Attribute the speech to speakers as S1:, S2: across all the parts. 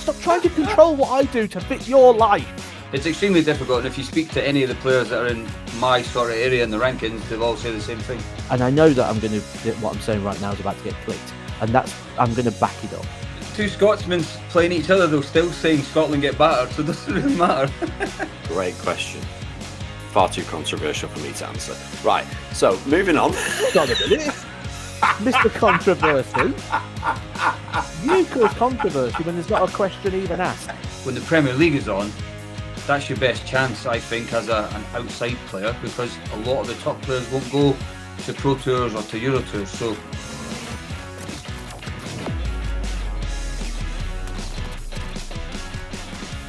S1: Stop trying to control what I do to fit your life.
S2: It's extremely difficult, and if you speak to any of the players that are in my sort of area in the rankings, they'll all say the same thing.
S1: And I know that what I'm saying right now is about to get clicked, and I'm going to back it up.
S2: Two Scotsmen playing each other, they're still saying Scotland get battered, so it doesn't really matter.
S3: Great question. Far too controversial for me to answer. Right, so moving on.
S1: Got a minute. Mr. Controversy. You cause controversy when there's not a question even asked.
S2: When the Premier League is on, that's your best chance, I think, as an outside player, because a lot of the top players won't go to Pro Tours or to Euro Tours. So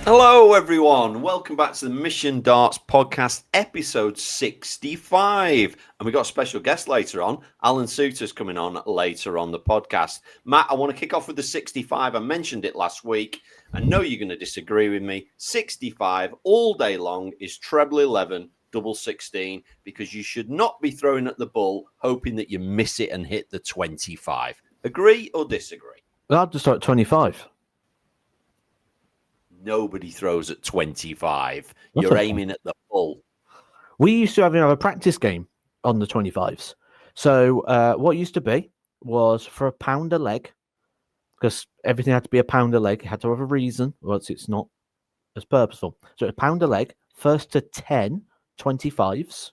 S3: hello everyone, welcome back to the Mission Darts podcast, episode 65. And we've got a special guest later on. Alan Soutar's coming on later on the podcast. Matt, I want to kick off with the 65. I mentioned it last week. I know you're going to disagree with me. 65 all day long is treble 11, double 16, because you should not be throwing at the bull hoping that you miss it and hit the 25. Agree or disagree?
S1: Well, I'll just start at 25.
S3: Nobody throws at 25. You're aiming at the bull.
S1: We used to have a practice game on the 25s. So what used to be was for a pound a leg, because everything had to be a pound a leg. It had to have a reason, or else it's not as purposeful. So a pound a leg, first to 10 25s.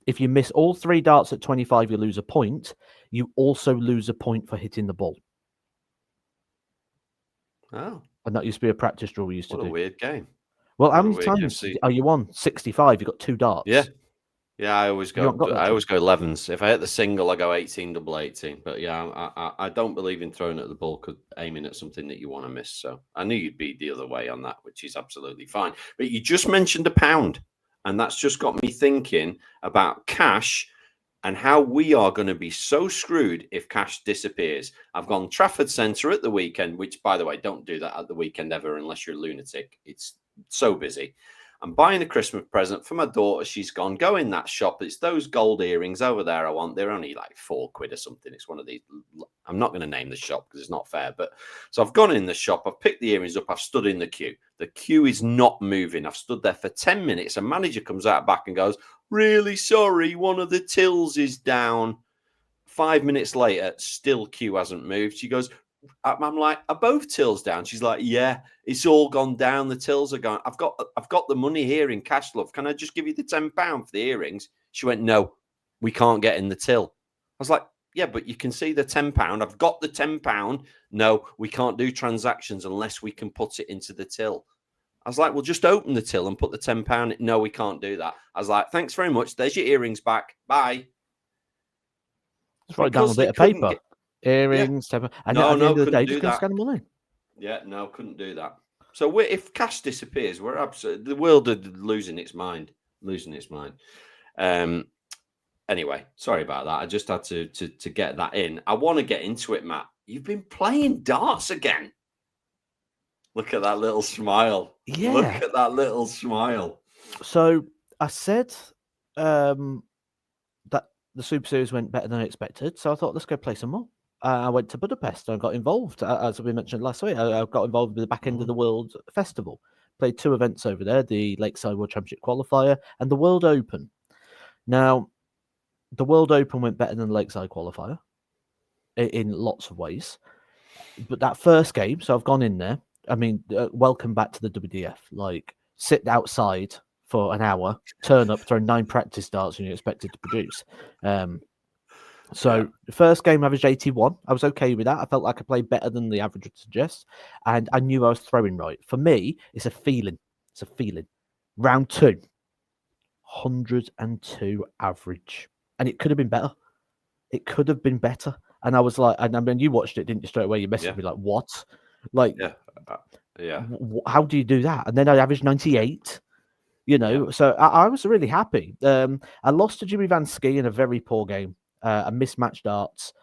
S1: If you miss all three darts at 25, you lose a point. You also lose a point for hitting the ball.
S3: Oh.
S1: And that used to be a practice drill we used to do.
S3: What a weird game.
S1: Well, how many times are you on? 65. You've got two darts.
S3: Yeah, I always go 11s. If I hit the single, I go 18, double 18. But yeah, I don't believe in throwing at the ball, aiming at something that you want to miss. So I knew you'd be the other way on that, which is absolutely fine. But you just mentioned a pound, and that's just got me thinking about cash and how we are going to be so screwed if cash disappears. I've gone Trafford Centre at the weekend, which, by the way, don't do that at the weekend ever unless you're a lunatic. It's so busy. I'm buying a Christmas present for my daughter. She's gone, go in that shop. It's those gold earrings over there I want. They're only like £4 or something. It's one of these. I'm not going to name the shop because it's not fair. But so I've gone in the shop. I've picked the earrings up. I've stood in the queue. The queue is not moving. I've stood there for 10 minutes. A manager comes out back and goes, really sorry, one of the tills is down. 5 minutes later, still queue hasn't moved. She goes, I'm like, are both tills down? She's like, yeah, it's all gone down. The tills are gone. I've got the money here in cash, love. Can I just give you the £10 for the earrings? She went, no, we can't get in the till. I was like, yeah, but you can see the £10. I've got the £10. No, we can't do transactions unless we can put it into the till. I was like, well, just open the till and put the £10. No, we can't do that. I was like, thanks very much. There's your earrings back. Bye.
S1: Just write down a bit of paper. Earrings, and at the end of the day, just scan the money.
S3: Yeah, no, couldn't do that. So if cash disappears, we're absolutely the world is losing its mind. Anyway, sorry about that. I just had to get that in. I want to get into it, Matt. You've been playing darts again. Look at that little smile.
S1: Yeah,
S3: look at that little smile.
S1: So I said that the Super Series went better than I expected. So I thought, let's go play some more. I went to Budapest and got involved, as we mentioned last week. I got involved with the back end of the World Festival. Played two events over there, the Lakeside World Championship Qualifier and the World Open. Now, the World Open went better than the Lakeside Qualifier in lots of ways. But that first game, so I've gone in there. I mean, welcome back to the WDF. Like, sit outside for an hour, turn up, throw 9 practice darts, and you're expected to produce. The first game averaged 81. I was okay with that. I felt like I played better than the average would suggest, and I knew I was throwing right. For me, it's a feeling. Round 2, 102 average, and it could have been better. And I was like, and I mean, you watched it, didn't you? Straight away, you messaged me like, "What? Like, how do you do that?" And then I averaged 98. So I was really happy. I lost to Jimmy Van Ski in a very poor game. A mismatched darts,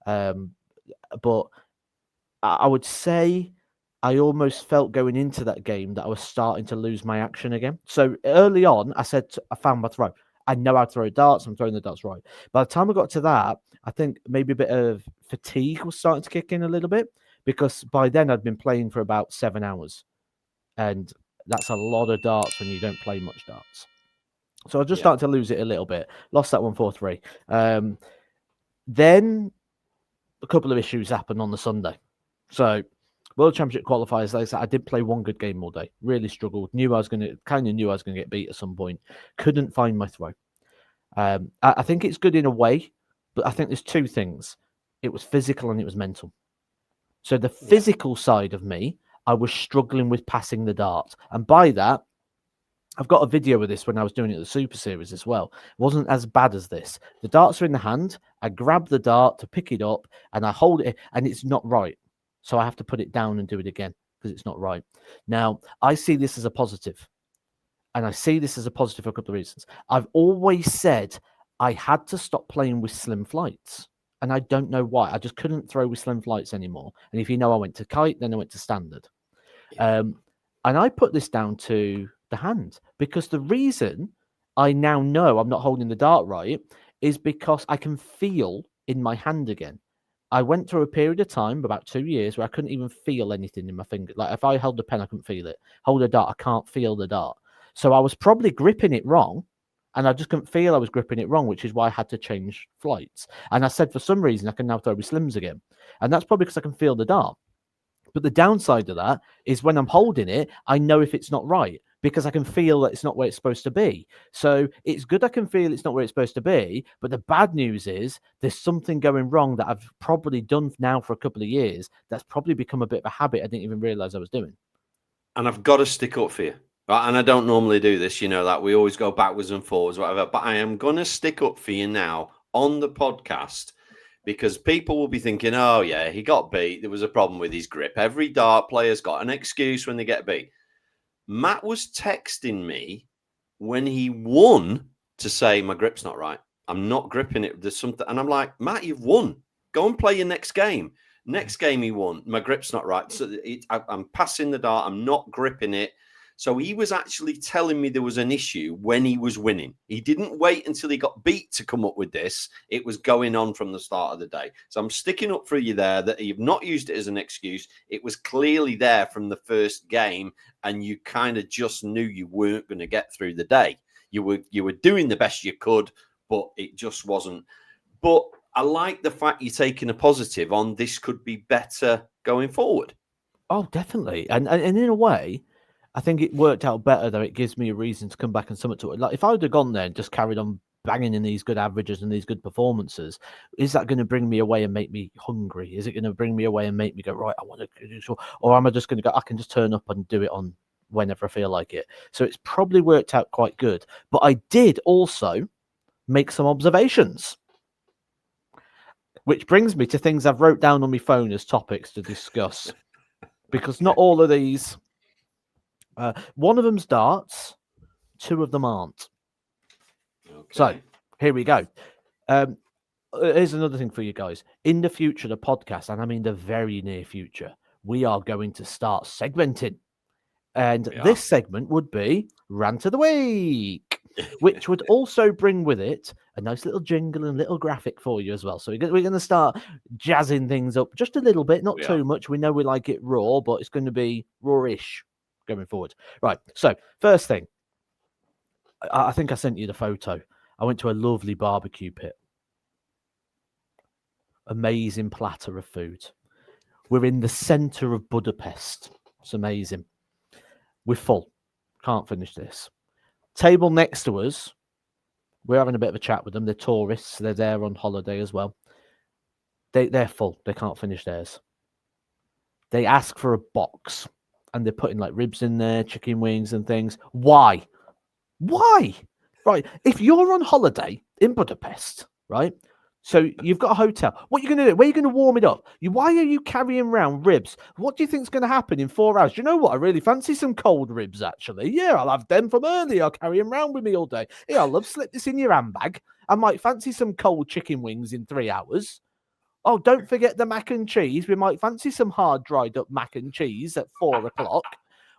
S1: but I would say I almost felt going into that game that I was starting to lose my action again. So early on, I said I found my throw. I know how to throw darts. I'm throwing the darts right. By the time I got to that, I think maybe a bit of fatigue was starting to kick in a little bit because by then I'd been playing for about 7 hours. And that's a lot of darts when you don't play much darts. So I just started to lose it a little bit. Lost that one 4-3. Then a couple of issues happened on the Sunday. So World Championship qualifiers, I did play one good game all day. Really struggled. Knew I was going to get beat at some point. Couldn't find my throw. I think it's good in a way, but I think there's two things. It was physical and it was mental. So the physical side of me, I was struggling with passing the dart. And by that, I've got a video of this when I was doing it at the Super Series as well. It wasn't as bad as this. The darts are in the hand. I grab the dart to pick it up and I hold it and it's not right. So I have to put it down and do it again because it's not right. Now, I see this as a positive. And I see this as a positive for a couple of reasons. I've always said I had to stop playing with slim flights. And I don't know why. I just couldn't throw with slim flights anymore. And if you know, I went to kite, then I went to standard. And I put this down to the hand because the reason I now know I'm not holding the dart right is because I can feel in my hand again. I went through a period of time, about 2 years, where I couldn't even feel anything in my finger. Like if I held the pen, I couldn't feel it. Hold a dart, I can't feel the dart. So I was probably gripping it wrong. And I just couldn't feel I was gripping it wrong, which is why I had to change flights. And I said, for some reason, I can now throw with slims again. And that's probably because I can feel the dart. But the downside of that is when I'm holding it, I know if it's not right because I can feel that it's not where it's supposed to be. So it's good I can feel it's not where it's supposed to be. But the bad news is there's something going wrong that I've probably done now for a couple of years. That's probably become a bit of a habit I didn't even realize I was doing.
S3: And I've got to stick up for you. And I don't normally do this, you know, that we always go backwards and forwards, whatever. But I am going to stick up for you now on the podcast because people will be thinking, oh, yeah, he got beat. There was a problem with his grip. Every dart player's got an excuse when they get beat. Matt was texting me when he won to say, my grip's not right. I'm not gripping it. There's something. And I'm like, Matt, you've won. Go and play your next game. Next game he won. My grip's not right. So I'm passing the dart. I'm not gripping it. So he was actually telling me there was an issue when he was winning. He didn't wait until he got beat to come up with this. It was going on from the start of the day. So I'm sticking up for you there that you've not used it as an excuse. It was clearly there from the first game, and you kind of just knew you weren't going to get through the day. You were doing the best you could, but it just wasn't. But I like the fact you're taking a positive on this could be better going forward.
S1: Oh, definitely. And in a way, I think it worked out better, though. It gives me a reason to come back and submit to it. Like if I would have gone there and just carried on banging in these good averages and these good performances, is that going to bring me away and make me hungry? Is it going to bring me away and make me go, right, I want to do so? Or am I just going to go, I can just turn up and do it on whenever I feel like it? So it's probably worked out quite good. But I did also make some observations, which brings me to things I've wrote down on my phone as topics to discuss. Because not all of these... one of them's darts, two of them aren't. Okay. So here we go. Here's another thing for you guys. In the future, the podcast, and I mean the very near future, we are going to start segmenting. And this segment would be Rant of the Week, which would also bring with it a nice little jingle and little graphic for you as well. So we're going to start jazzing things up just a little bit, not too much. We know we like it raw, but it's going to be raw-ish going forward. Right. So first thing, I think I sent you the photo. I went to a lovely barbecue pit. Amazing platter of food. We're in the center of Budapest. It's amazing. We're full. Can't finish this. Table next to us, we're having a bit of a chat with them. They're tourists. They're there on holiday as well. They're full. They can't finish theirs. They ask for a box. And they're putting like ribs in there, chicken wings and things. Why? Why? Right. If you're on holiday in Budapest, right? So you've got a hotel. What are you going to do? Where are you going to warm it up? Why are you carrying around ribs? What do you think is going to happen in 4 hours? Do you know what? I really fancy some cold ribs, actually. Yeah, I'll have them from earlier. I'll carry them around with me all day. Yeah, I'll slip this in your handbag. I might fancy some cold chicken wings in 3 hours. Oh, don't forget the mac and cheese. We might fancy some hard dried up mac and cheese at 4 o'clock.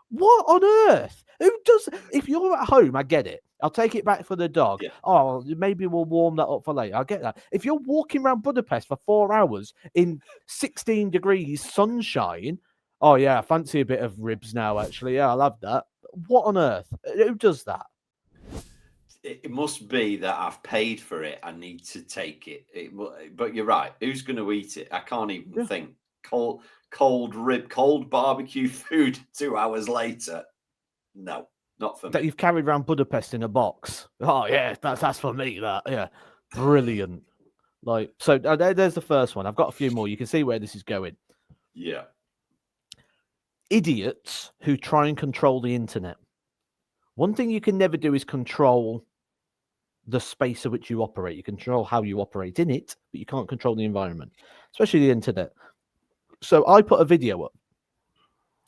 S1: What on earth? Who does? If you're at home, I get it. I'll take it back for the dog.
S3: Yeah.
S1: Oh, maybe we'll warm that up for later. I get that. If you're walking around Budapest for 4 hours in 16 degrees sunshine, oh yeah, I fancy a bit of ribs now, actually. Yeah, I'll have that. What on earth? Who does that?
S3: It must be that I've paid for it. I need to take it. But you're right. Who's going to eat it? I can't even think. Cold barbecue food 2 hours later. No, not for me.
S1: That you've carried around Budapest in a box. Oh yeah, that's for me. That yeah, brilliant. Like so, there's the first one. I've got a few more. You can see where this is going.
S3: Yeah.
S1: Idiots who try and control the internet. One thing you can never do is control the space in which you operate. You control how you operate in it, but you can't control the environment, especially the internet. So I put a video up,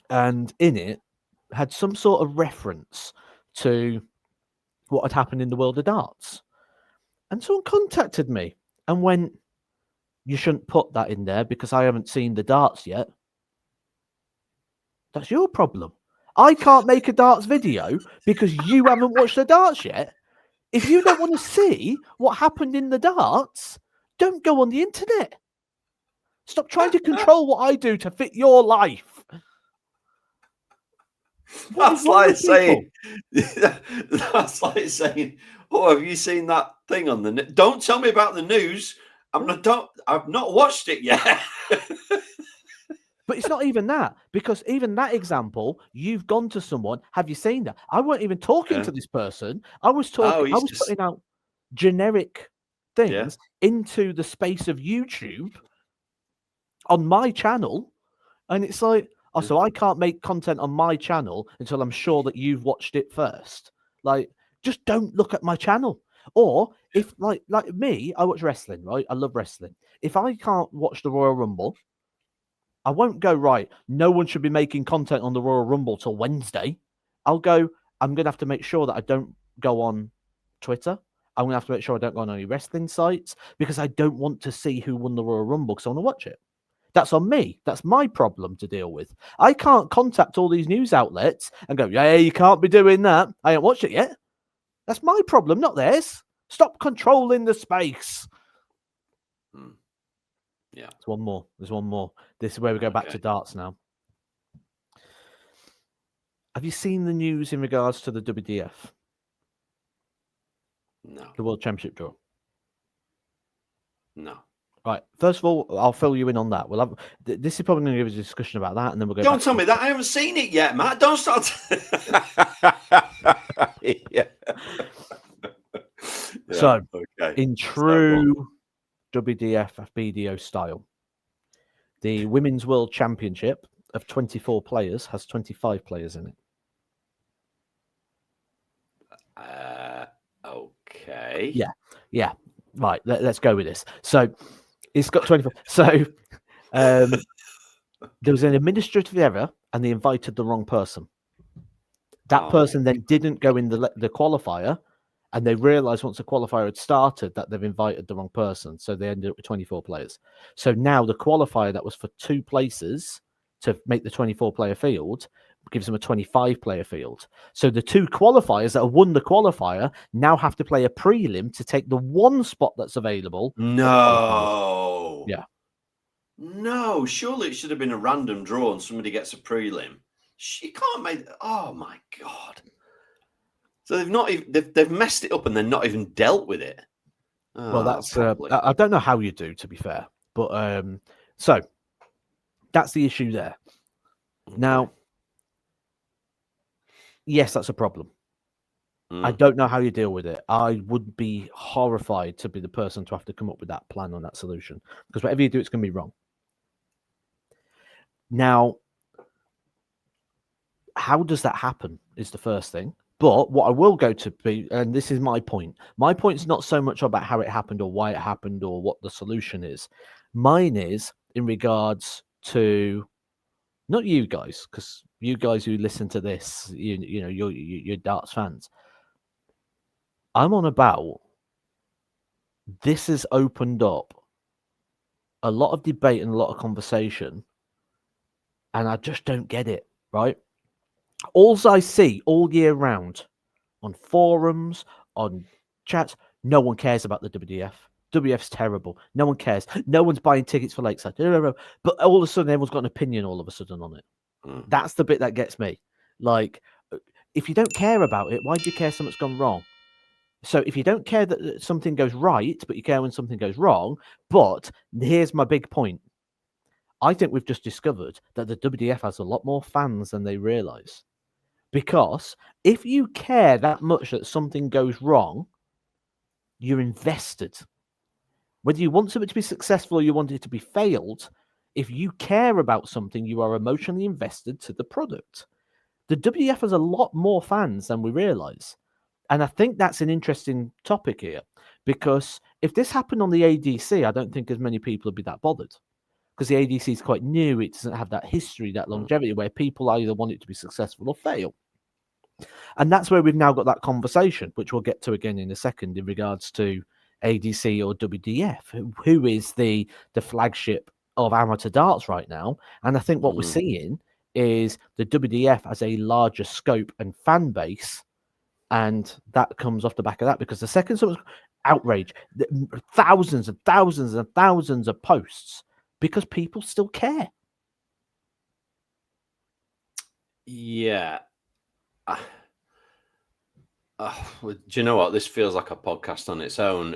S1: and in it had some sort of reference to what had happened in the world of darts. And someone contacted me and went, "You shouldn't put that in there because I haven't seen the darts yet." That's your problem. I can't make a darts video because you haven't watched the darts yet. If you don't want to see what happened in the darts, don't go on the internet. Stop trying to control what I do to fit your life.
S3: That's like saying, "Oh, have you seen that thing on the news? Don't tell me about the news. I've not watched it yet."
S1: But it's not even that, because even that example, you've gone to someone. Have you seen that? I weren't even talking to this person. I was talking. I was putting out generic things into the space of YouTube on my channel, and it's like, oh, so I can't make content on my channel until I'm sure that you've watched it first. Like, just don't look at my channel. Or if like me, I watch wrestling, right? I love wrestling. If I can't watch the Royal Rumble, I won't go, right, no one should be making content on the Royal Rumble till Wednesday. I'll go, I'm going to have to make sure that I don't go on Twitter. I'm going to have to make sure I don't go on any wrestling sites because I don't want to see who won the Royal Rumble because I want to watch it. That's on me. That's my problem to deal with. I can't contact all these news outlets and go, yeah, you can't be doing that. I haven't watched it yet. That's my problem, not theirs. Stop controlling the space.
S3: Yeah.
S1: There's one more. There's one more. This is where we go back to darts now. Have you seen the news in regards to the WDF?
S3: No.
S1: The World Championship draw?
S3: No.
S1: Right. First of all, I'll fill you in on that. We'll have this is probably going to give us a discussion about that, and then we'll go.
S3: Don't tell me that. I haven't seen it yet, Matt. Don't start.
S1: So, in true WDF FBDO style, the Women's World Championship of 24 players has 25 players in it.
S3: Okay.
S1: Yeah. Right. Let's go with this. So, it's got 24. So, there was an administrative error, and they invited the wrong person. That person then didn't go in the qualifier, and they realized once the qualifier had started that they've invited the wrong person. So they ended up with 24 players. So now the qualifier that was for 2 places to make the 24-player field gives them a 25-player field. So the 2 qualifiers that have won the qualifier now have to play a prelim to take the 1 spot that's available.
S3: No.
S1: Yeah.
S3: No, surely it should have been a random draw and somebody gets a prelim. You can't make. Oh my God. So they've not even they've messed it up and they're not even dealt with it.
S1: Well, that's I don't know how you do, to be fair, but so that's the issue there. Now, yes, that's a problem. I don't know how you deal with it. I would be horrified to be the person to have to come up with that plan on that solution, because whatever you do, it's going to be wrong. Now, how does that happen is the first thing. But what I will go to be, and this is my point. My point is not so much about how it happened or why it happened or what the solution is. Mine is in regards to not you guys, because you guys who listen to this, you know, you're darts fans. I'm on about this has opened up a lot of debate and a lot of conversation, and I just don't get it, right? All I see all year round on forums, on chats. No one cares about the WDF. WDF's terrible. No one cares. No one's buying tickets for Lakeside. But all of a sudden, everyone's got an opinion all of a sudden on it. That's the bit that gets me. Like, if you don't care about it, why do you care something's gone wrong? So if you don't care that something goes right, but you care when something goes wrong, but here's my big point. I think we've just discovered that the WDF has a lot more fans than they realise. Because if you care that much that something goes wrong, you're invested. Whether you want something to be successful or you want it to be failed, if you care about something, you are emotionally invested to the product. The WDF has a lot more fans than we realise. And I think that's an interesting topic here, because if this happened on the ADC, I don't think as many people would be that bothered, because the ADC is quite new. It doesn't have that history, that longevity, where people either want it to be successful or fail. And that's where we've now got that conversation, which we'll get to again in a second, in regards to ADC or WDF, who is the flagship of amateur darts right now. And I think what we're seeing is the WDF as a larger scope and fan base. And that comes off the back of that, because the second someone's outrage, thousands and thousands and thousands of posts, because people still care.
S3: Yeah. Do you know what? This feels like a podcast on its own.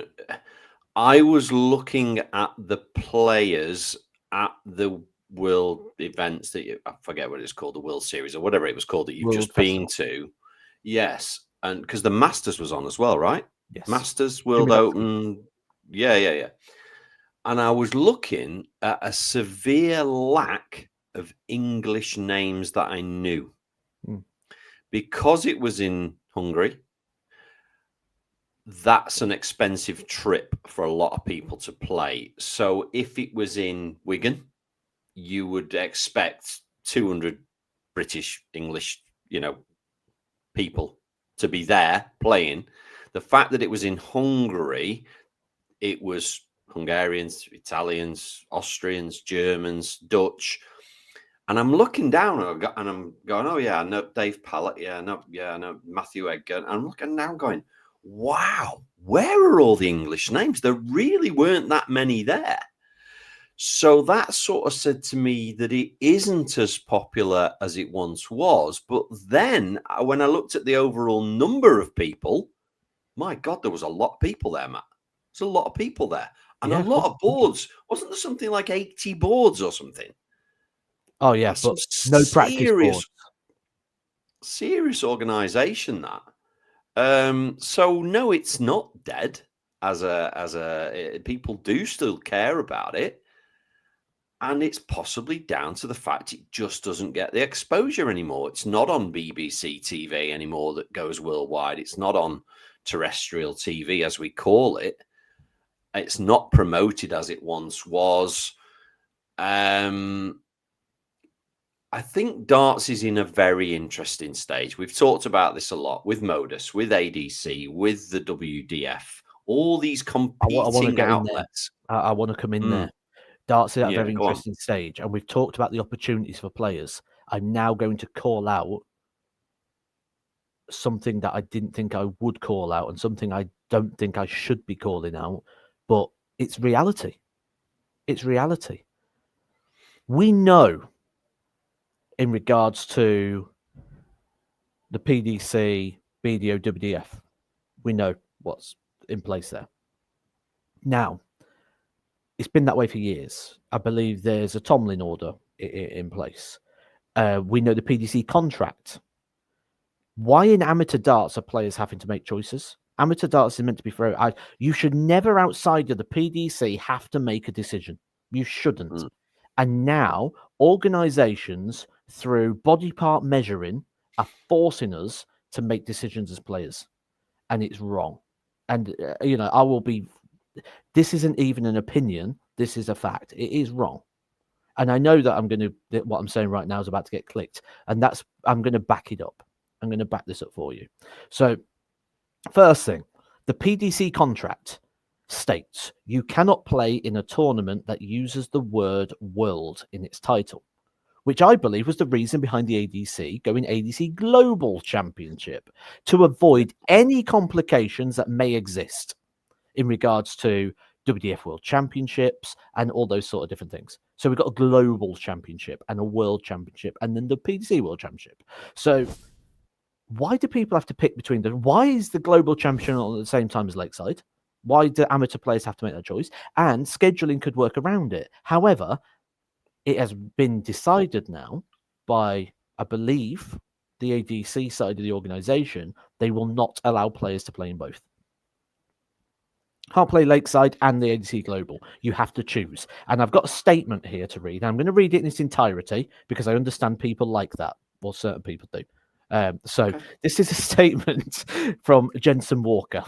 S3: I was looking at the players at the World events that I forget what it's called, the World Series or whatever it was called that you've
S1: World
S3: just
S1: Festival.
S3: been to. Yes. And because the Masters was on as well, right?
S1: Yes.
S3: Masters, World Open. Yeah. And I was looking at a severe lack of English names that I knew. Because it was in Hungary, that's an expensive trip for a lot of people to play. So if it was in Wigan, you would expect 200 British, English, people to be there playing. The fact that it was in Hungary, it was Hungarians, Italians, Austrians, Germans, Dutch. And I'm looking down and I'm going, oh yeah, I know Dave Pallett, I know Matthew Edgar. And I'm looking now going, wow, where are all the English names? There really weren't that many there. So that sort of said to me that it isn't as popular as it once was. But then when I looked at the overall number of people, my God, there was a lot of people there, Matt. There's a lot of people there. And a lot of boards. Wasn't there something like 80 boards or something?
S1: Oh, yeah, but no practice boards.
S3: Serious organisation, that. So, no, it's not dead. People do still care about it. And it's possibly down to the fact it just doesn't get the exposure anymore. It's not on BBC TV anymore that goes worldwide. It's not on terrestrial TV, as we call it. It's not promoted as it once was. I think darts is in a very interesting stage. We've talked about this a lot with Modus, with ADC, with the WDF, all these competing outlets.
S1: I want to come in there. Darts is at a very interesting stage, and we've talked about the opportunities for players. I'm now going to call out something that I didn't think I would call out, and something I don't think I should be calling out, but it's reality. It's reality. We know, in regards to the PDC, BDO, WDF, we know what's in place there. Now, it's been that way for years. I believe there's a Tomlin order in place. We know the PDC contract. Why in amateur darts are players having to make choices? Amateur darts is meant to be for you should never, outside of the PDC, have to make a decision. You shouldn't. And now organizations, through body part measuring, are forcing us to make decisions as players. And it's wrong. And, I will be... This isn't even an opinion. This is a fact. It is wrong. And I know that what I'm saying right now is about to get clicked. And I'm going to back it up. I'm going to back this up for you. So, first thing, the PDC contract states you cannot play in a tournament that uses the word world in its title. which I believe was the reason behind the ADC going ADC Global Championship, to avoid any complications that may exist in regards to WDF World Championships and all those sort of different things. So we've got a Global Championship and a World Championship and then the PDC World Championship. So why do people have to pick between them? Why is the Global Championship at the same time as Lakeside? Why do amateur players have to make that choice? And scheduling could work around it. However, it has been decided now by, I believe, the ADC side of the organization, they will not allow players to play in both. Can't play Lakeside and the ADC Global. You have to choose. And I've got a statement here to read. I'm going to read it in its entirety because I understand people like that. Well, certain people do. This is a statement from Jensen Walker.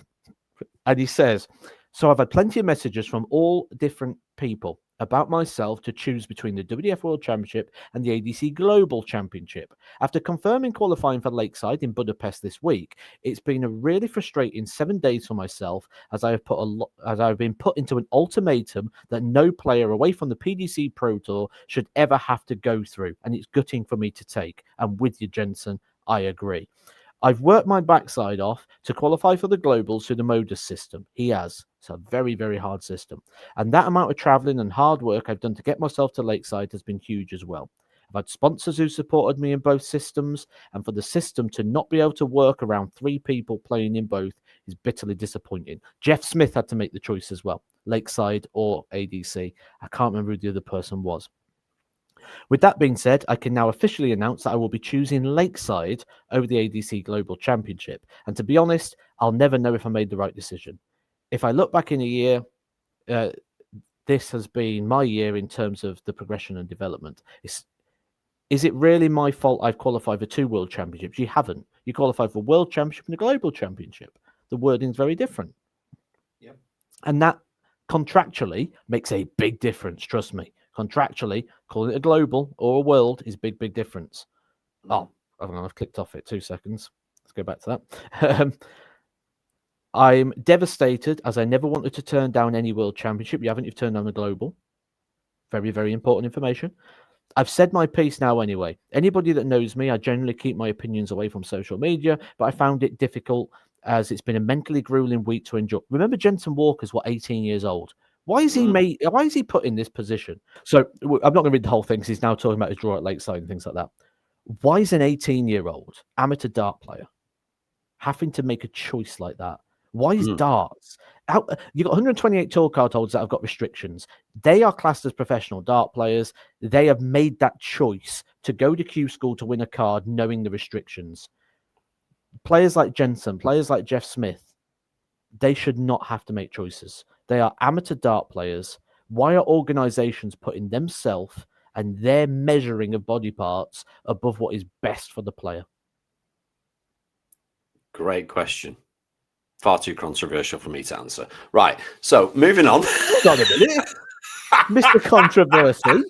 S1: And he says, so I've had plenty of messages from all different people about myself to choose between the WDF World Championship and the ADC Global Championship. After confirming qualifying for Lakeside in Budapest this week, it's been a really frustrating 7 days for myself as I've been put into an ultimatum that no player away from the PDC Pro Tour should ever have to go through, and it's gutting for me to take. And with you, Jensen, I agree. I've worked my backside off to qualify for the Globals through the Modus system. He has. It's a very, very hard system. And that amount of traveling and hard work I've done to get myself to Lakeside has been huge as well. I've had sponsors who supported me in both systems, and for the system to not be able to work around 3 people playing in both is bitterly disappointing. Jeff Smith had to make the choice as well, Lakeside or ADC. I can't remember who the other person was. With that being said, I can now officially announce that I will be choosing Lakeside over the ADC Global Championship. And to be honest, I'll never know if I made the right decision. If I look back in a year, this has been my year in terms of the progression and development. Is it really my fault I've qualified for 2 World Championships? You haven't. You qualified for World Championship and a Global Championship. The wording's very different.
S3: Yep.
S1: And that contractually makes a big difference, trust me. Contractually, calling it a global or a world is big, big difference. Oh, I've clicked off it. 2 seconds. Let's go back to that. I'm devastated as I never wanted to turn down any world championship. You've turned down the global. Very, very important information. I've said my piece now anyway. Anybody that knows me, I generally keep my opinions away from social media, but I found it difficult as it's been a mentally grueling week to endure. Remember, Jensen Walker's 18 years old. Why is he put in this position? So I'm not going to read the whole thing because he's now talking about his draw at Lakeside and things like that. Why is an 18-year-old amateur dart player having to make a choice like that? Why is darts? You've got 128 tour card holders that have got restrictions. They are classed as professional dart players. They have made that choice to go to Q School to win a card knowing the restrictions. Players like Jensen, players like Jeff Smith, they should not have to make choices. They are amateur dart players. Why are organizations putting themselves and their measuring of body parts above what is best for the player?
S3: Great question. Far too controversial for me to answer. Right. So moving on.
S1: Hold on a minute. Mr. Controversy.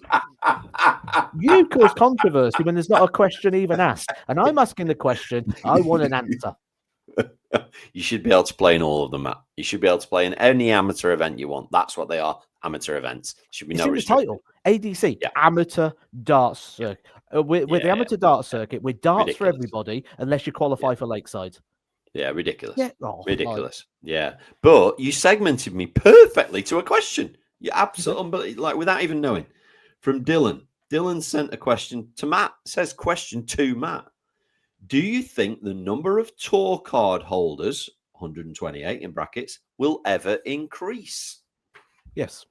S1: You cause controversy when there's not a question even asked. And I'm asking the question. I want an answer.
S3: You should be able to play in all of them, Matt. You should be able to play in any amateur event you want. That's what they are, amateur events. Should be no restriction.
S1: Title, ADC, Amateur Darts Circuit. With the Amateur Darts Circuit, we're darts for everybody unless you qualify for Lakeside.
S3: Yeah, ridiculous.
S1: Yeah.
S3: Ridiculous. Yeah. But you segmented me perfectly to a question. You absolutely, without even knowing. From Dylan. Dylan sent a question to Matt. Says question to Matt. Do you think the number of tour card holders, 128 in brackets, will ever increase?
S1: Yes.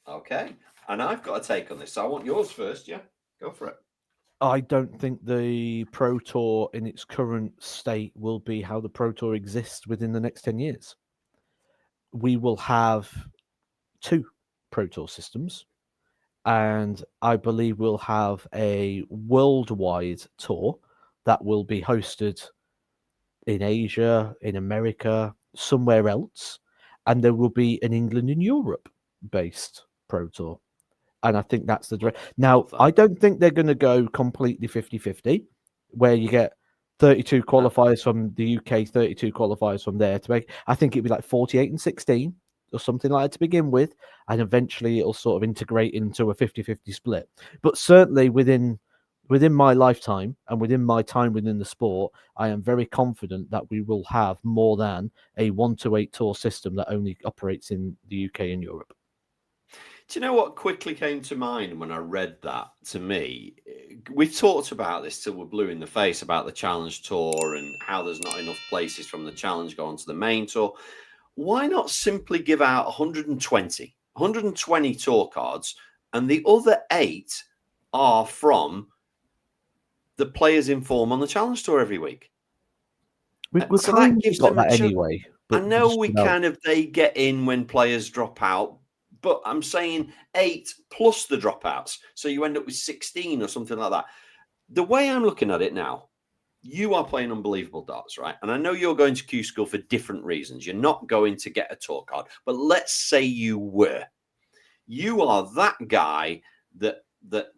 S3: Okay. And I've got a take on this. So I want yours first. Yeah. Go for it.
S1: I don't think the Pro Tour in its current state will be how the Pro Tour exists within the next 10 years. We will have 2 Pro Tour systems, and I believe we'll have a worldwide tour that will be hosted in Asia, in America, somewhere else, and there will be an England and Europe based Pro Tour. And I think that's the direction. Now, I don't think they're going to go completely 50-50, where you get 32 qualifiers from the UK, 32 qualifiers from there to make. I think it'd be like 48 and 16, or something like that to begin with, and eventually it'll sort of integrate into a 50-50 split. But certainly within my lifetime and within my time within the sport, I am very confident that we will have more than a 1-to-8 tour system that only operates in the UK and Europe.
S3: Do you know what quickly came to mind when I read that? To me, we've talked about this till we're blue in the face about the Challenge Tour and how there's not enough places from the Challenge go onto the main tour. Why not simply give out 120 tour cards, and the other 8 are from the players in form on the Challenge Tour every week?
S1: So that gives them that anyway.
S3: I know they get in when players drop out, but I'm saying 8 plus the dropouts. So you end up with 16 or something like that. The way I'm looking at it now, you are playing unbelievable darts, right? And I know you're going to Q School for different reasons. You're not going to get a tour card, but let's say you were. You are that guy that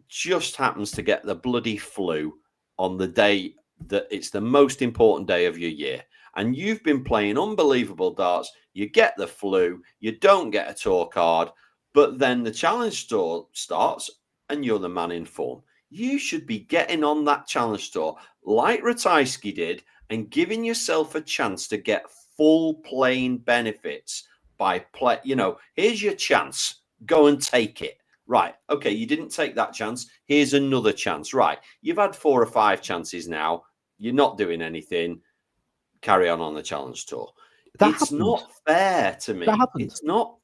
S3: just happens to get the bloody flu on the day that it's the most important day of your year. And you've been playing unbelievable darts. You get the flu, you don't get a tour card, but then the Challenge Tour starts and you're the man in form. You should be getting on that Challenge Tour like Ratajski did and giving yourself a chance to get full playing benefits by play. Here's your chance. Go and take it. Right. Okay. You didn't take that chance. Here's another chance. Right. You've had 4 or 5 chances now. You're not doing anything. Carry on the Challenge Tour. It's not fair to me. It's not.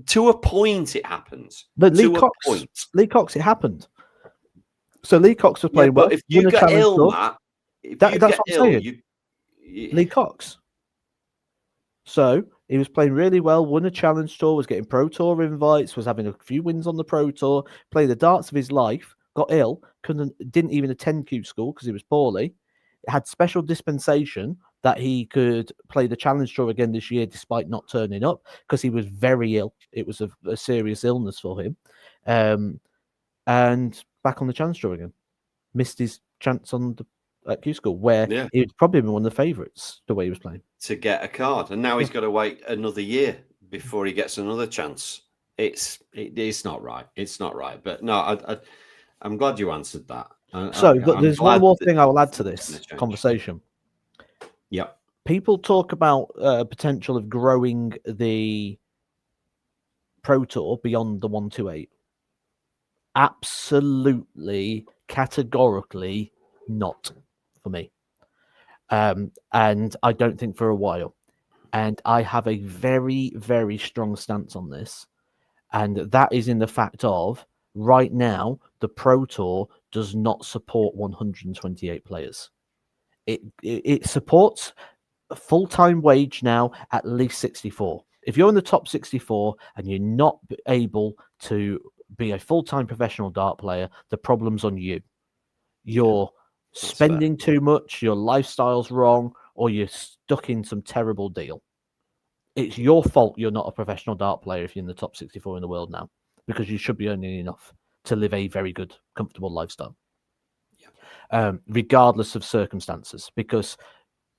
S3: To a point, it happens.
S1: But Lee Cox, it happened. So Lee Cox was playing well.
S3: But if you get ill, Matt,
S1: that's what I'm saying. Lee Cox. So he was playing really well, won a Challenge Tour, was getting Pro Tour invites, was having a few wins on the Pro Tour, playing the darts of his life, got ill, didn't even attend Q School because he was poorly. Had special dispensation that he could play the Challenge Tour again this year despite not turning up because he was very ill. It was a serious illness for him. And back on the Challenge Tour again. Missed his chance at Q School where he'd probably been one of the favourites the way he was playing.
S3: To get a card. And now he's got to wait another year before he gets another chance. It's not right. It's not right. But no, I'm glad you answered that.
S1: But there's one more thing I will add to this conversation.
S3: Yep.
S1: People talk about potential of growing the Pro Tour beyond the 1-to-8. Absolutely, categorically not for me. And I don't think for a while. And I have a very, very strong stance on this. And that is in the fact of right now, the Pro Tour does not support 128 players. It supports a full-time wage now at least 64. If you're in the top 64 and you're not able to be a full-time professional dart player, the problem's on you. You're spending too much, your lifestyle's wrong, or you're stuck in some terrible deal. It's your fault you're not a professional dart player if you're in the top 64 in the world now, because you should be earning enough to live a very good, comfortable lifestyle. Regardless of circumstances, because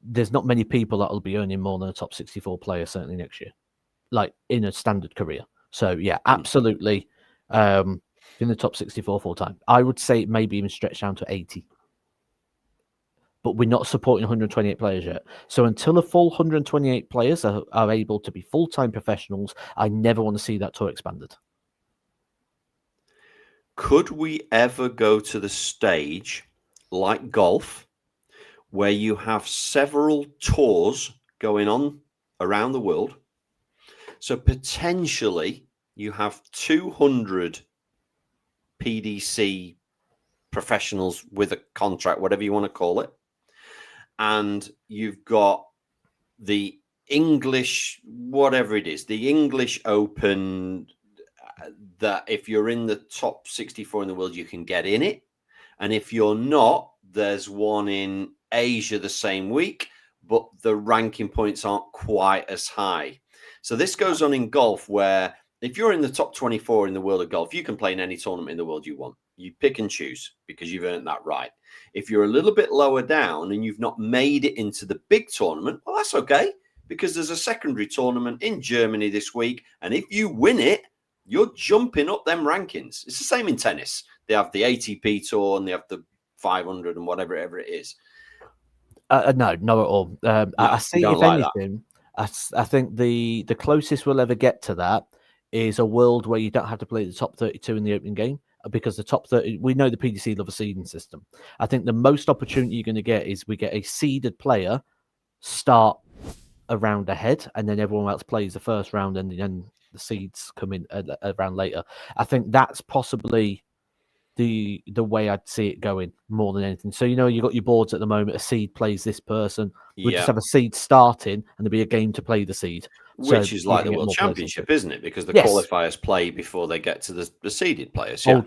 S1: there's not many people that will be earning more than a top 64 player certainly next year, like in a standard career. So yeah, absolutely. In the top 64 full time, I would say it maybe even stretch down to 80. But we're not supporting 128 players yet. So until a full 128 players are able to be full-time professionals, I never want to see that tour expanded.
S3: Could we ever go to the stage like golf where you have several tours going on around the world? So potentially you have 200 PDC professionals with a contract, whatever you want to call it. And you've got the English, whatever it is, the English Open, that if you're in the top 64 in the world, you can get in it. And if you're not, there's one in Asia the same week, but the ranking points aren't quite as high. So this goes on in golf where if you're in the top 24 in the world of golf, you can play in any tournament in the world you want. You pick and choose because you've earned that right. If you're a little bit lower down and you've not made it into the big tournament, well, that's okay, because there's a secondary tournament in Germany this week. And if you win it, you're jumping up them rankings. It's the same in tennis. They have the ATP Tour and they have the 500 and whatever it is.
S1: No, not at all. I see, if
S3: like
S1: anything, I think the closest we'll ever get to that is a world where you don't have to play the top 32 in the opening game, because the top 30, we know the PDC love a seeding system. I think the most opportunity you're going to get is we get a seeded player start a round ahead, and then everyone else plays the first round, and then the seeds come in a round later. I think that's possibly the way I'd see it going more than anything. So, you got your boards at the moment, a seed plays this person. We just have a seed starting, and there'll be a game to play the seed.
S3: Which is like the World Championship, isn't it? Because the qualifiers play before they get to the seeded players. Yeah.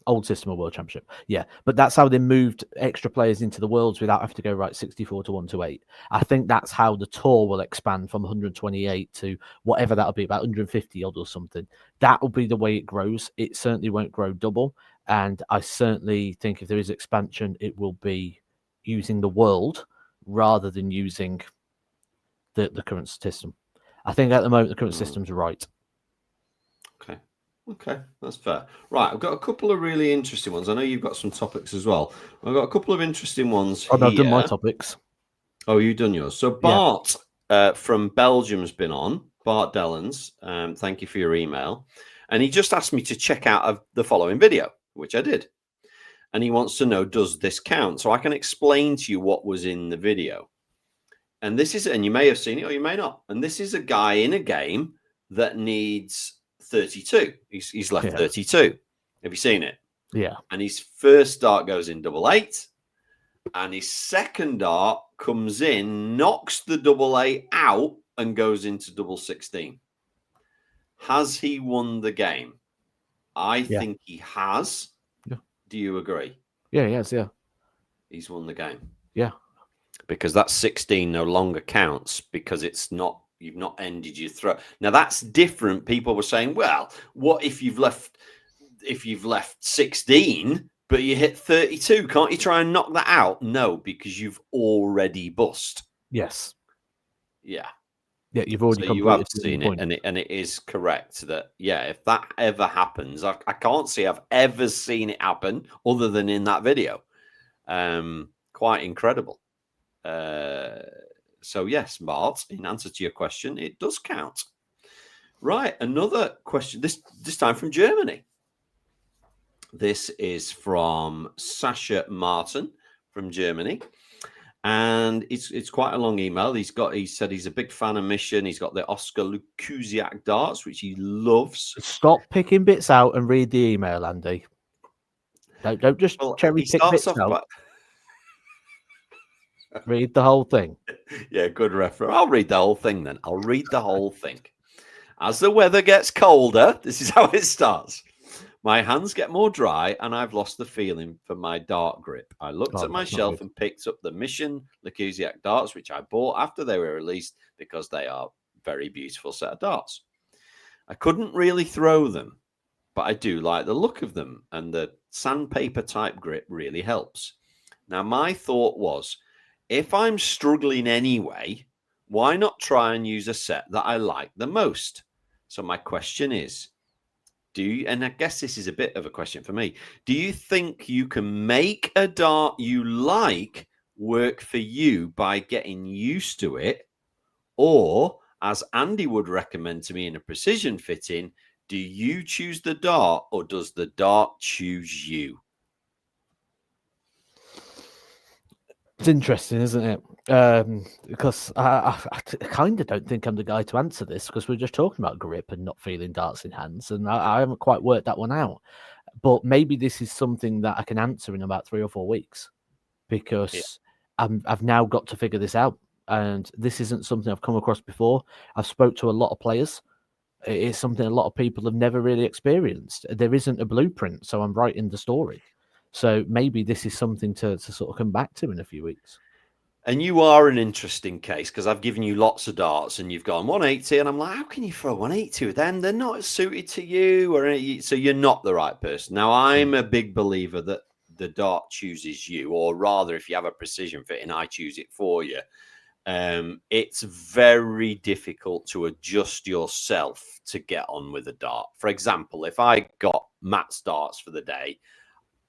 S1: Old system of World Championship. Yeah, but that's how they moved extra players into the Worlds without having to go 64 to 128. I think that's how the tour will expand from 128 to whatever that'll be, about 150 odd or something. That will be the way it grows. It certainly won't grow double. And I certainly think if there is expansion, it will be using the world rather than using the current system. I think at the moment the current system's right.
S3: Okay, that's fair. Right, I've got a couple of really interesting ones. I know you've got some topics as well. I've got a couple of interesting ones here.
S1: I've done my topics.
S3: Oh, you've done yours. So Bart from Belgium's been on. Bart Dellens, thank you for your email. And he just asked me to check out the following video, which I did. And he wants to know, does this count? So I can explain to you what was in the video. And this is, and you may have seen it or you may not. And this is a guy in a game that needs 32. He's left 32. Have you seen it?
S1: Yeah.
S3: And his first dart goes in 88. And his second dart comes in, knocks the 88 out and goes into 16. Has he won the game? I think he has.
S1: Yeah.
S3: Do you agree?
S1: Yeah, he has, yeah.
S3: He's won the game.
S1: Yeah.
S3: Because that 16 no longer counts because you've not ended your throw. Now that's different. People were saying, well, what if you've left 16 but you hit 32? Can't you try and knock that out? No, because you've already bust.
S1: Yes.
S3: Yeah.
S1: Yeah, you've already.
S3: So you have seen it, and it is correct that if that ever happens, I can't see I've ever seen it happen other than in that video. Quite incredible. So yes, Bart, in answer to your question, it does count. Right, another question. This time from Germany. This is from Sasha Martin from Germany. And it's quite a long email. He said he's a big fan of Mission. He's got the Oscar Lukuziak darts, which he loves.
S1: Stop picking bits out and read the email, Andy. Don't just cherry pick bits out. Read the whole thing.
S3: Yeah, good reference. I'll read the whole thing then. I'll read the whole thing. As the weather gets colder, this is how it starts. My hands get more dry and I've lost the feeling for my dart grip. I looked at my shelf and picked up the Mission Lukuziak darts, which I bought after they were released because they are a very beautiful set of darts. I couldn't really throw them, but I do like the look of them, and the sandpaper type grip really helps. Now, my thought was, if I'm struggling anyway, why not try and use a set that I like the most? So my question is, and I guess this is a bit of a question for me, do you think you can make a dart you like work for you by getting used to it? Or, as Andy would recommend to me in a precision fitting, do you choose the dart or does the dart choose you?
S1: It's interesting, isn't it? Because I kind of don't think I'm the guy to answer this, because we're just talking about grip and not feeling darts in hands, and I haven't quite worked that one out. But maybe this is something that I can answer in about 3 or 4 weeks, because I've now got to figure this out, and this isn't something I've come across before. I've spoke to a lot of players. It's something a lot of people have never really experienced. There isn't a blueprint, so I'm writing the story. So maybe this is something to sort of come back to in a few weeks.
S3: And you are an interesting case, because I've given you lots of darts and you've gone 180, and I'm like, how can you throw 180 with them? They're not suited to you, so you're not the right person. Now, I'm a big believer that the dart chooses you, or rather, if you have a precision fitting, I choose it for you. it's very difficult to adjust yourself to get on with a dart. For example, if I got Matt's darts for the day,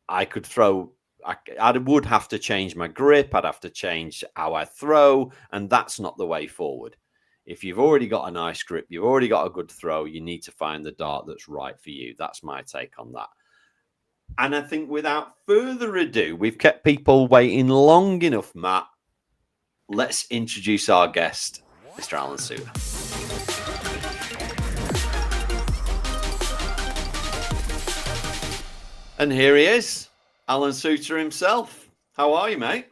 S3: I could throw. I would have to change my grip. I'd have to change how I throw, and that's not the way forward. If you've already got a nice grip, you've already got a good throw, you need to find the dart that's right for you. That's my take on that. And I think without further ado, we've kept people waiting long enough, Matt. Let's introduce our guest, Mr. Alan Suda. And here he is, Alan Soutar himself. How are you, mate?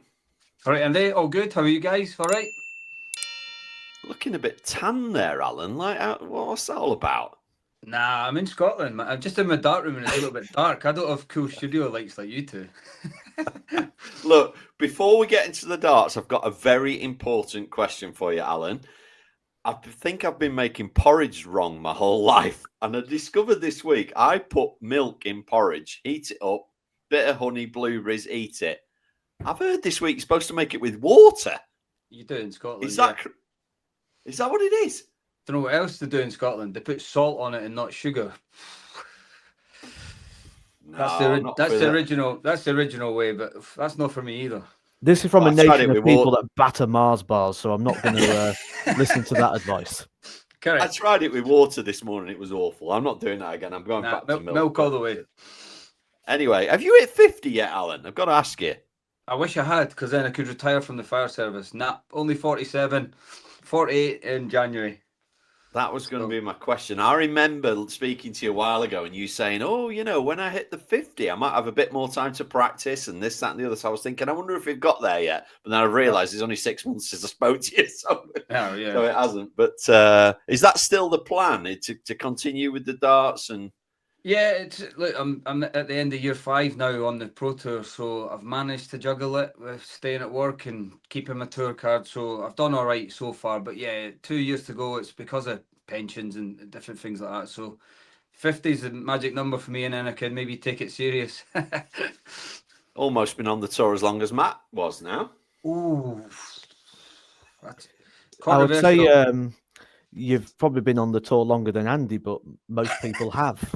S2: All right, Andy. All good. How are you guys? All right?
S3: Looking a bit tan there, Alan. Like, what's that all about?
S2: Nah, I'm in Scotland. I'm just in my dark room and it's a little bit dark. I don't have cool studio lights like you two.
S3: Look, before we get into the darts, I've got a very important question for you, Alan. I think I've been making porridge wrong my whole life. And I discovered this week, I put milk in porridge, heat it up, bit of honey, blueberries, eat it. I've heard this week you're supposed to make it with water.
S2: You do in Scotland.
S3: Is that what it is?
S2: Don't know what else they do in Scotland. They put salt on it and not sugar.
S3: No,
S2: that's the original. That's the original way, but that's not for me either.
S1: This is from a nation of people that batter Mars bars, so I'm not going to listen to that advice.
S2: Correct.
S3: I tried it with water this morning. It was awful. I'm not doing that again. I'm going back to milk.
S2: Milk all the way.
S3: Anyway, have you hit 50 yet, Alan? I've got to ask you.
S2: I wish I had, because then I could retire from the fire service. Nah, only 47, 48 in January.
S3: That was going to be my question. I remember speaking to you a while ago and you saying, oh, when I hit the 50, I might have a bit more time to practice and this, that, and the other. So I was thinking, I wonder if we've got there yet. But then I realised it's only 6 months since I spoke to you. So, so it hasn't. But is that still the plan, to continue with the darts? And
S2: yeah, look, I'm at the end of year 5 now on the Pro Tour. So I've managed to juggle it with staying at work and keeping my tour card. So I've done all right so far. But yeah, 2 years to go. It's because of pensions and different things like that. So 50 is the magic number for me, and then I can maybe take it serious.
S3: Almost been on the tour as long as Matt was now.
S2: Ooh,
S1: I would say you've probably been on the tour longer than Andy, but most people have.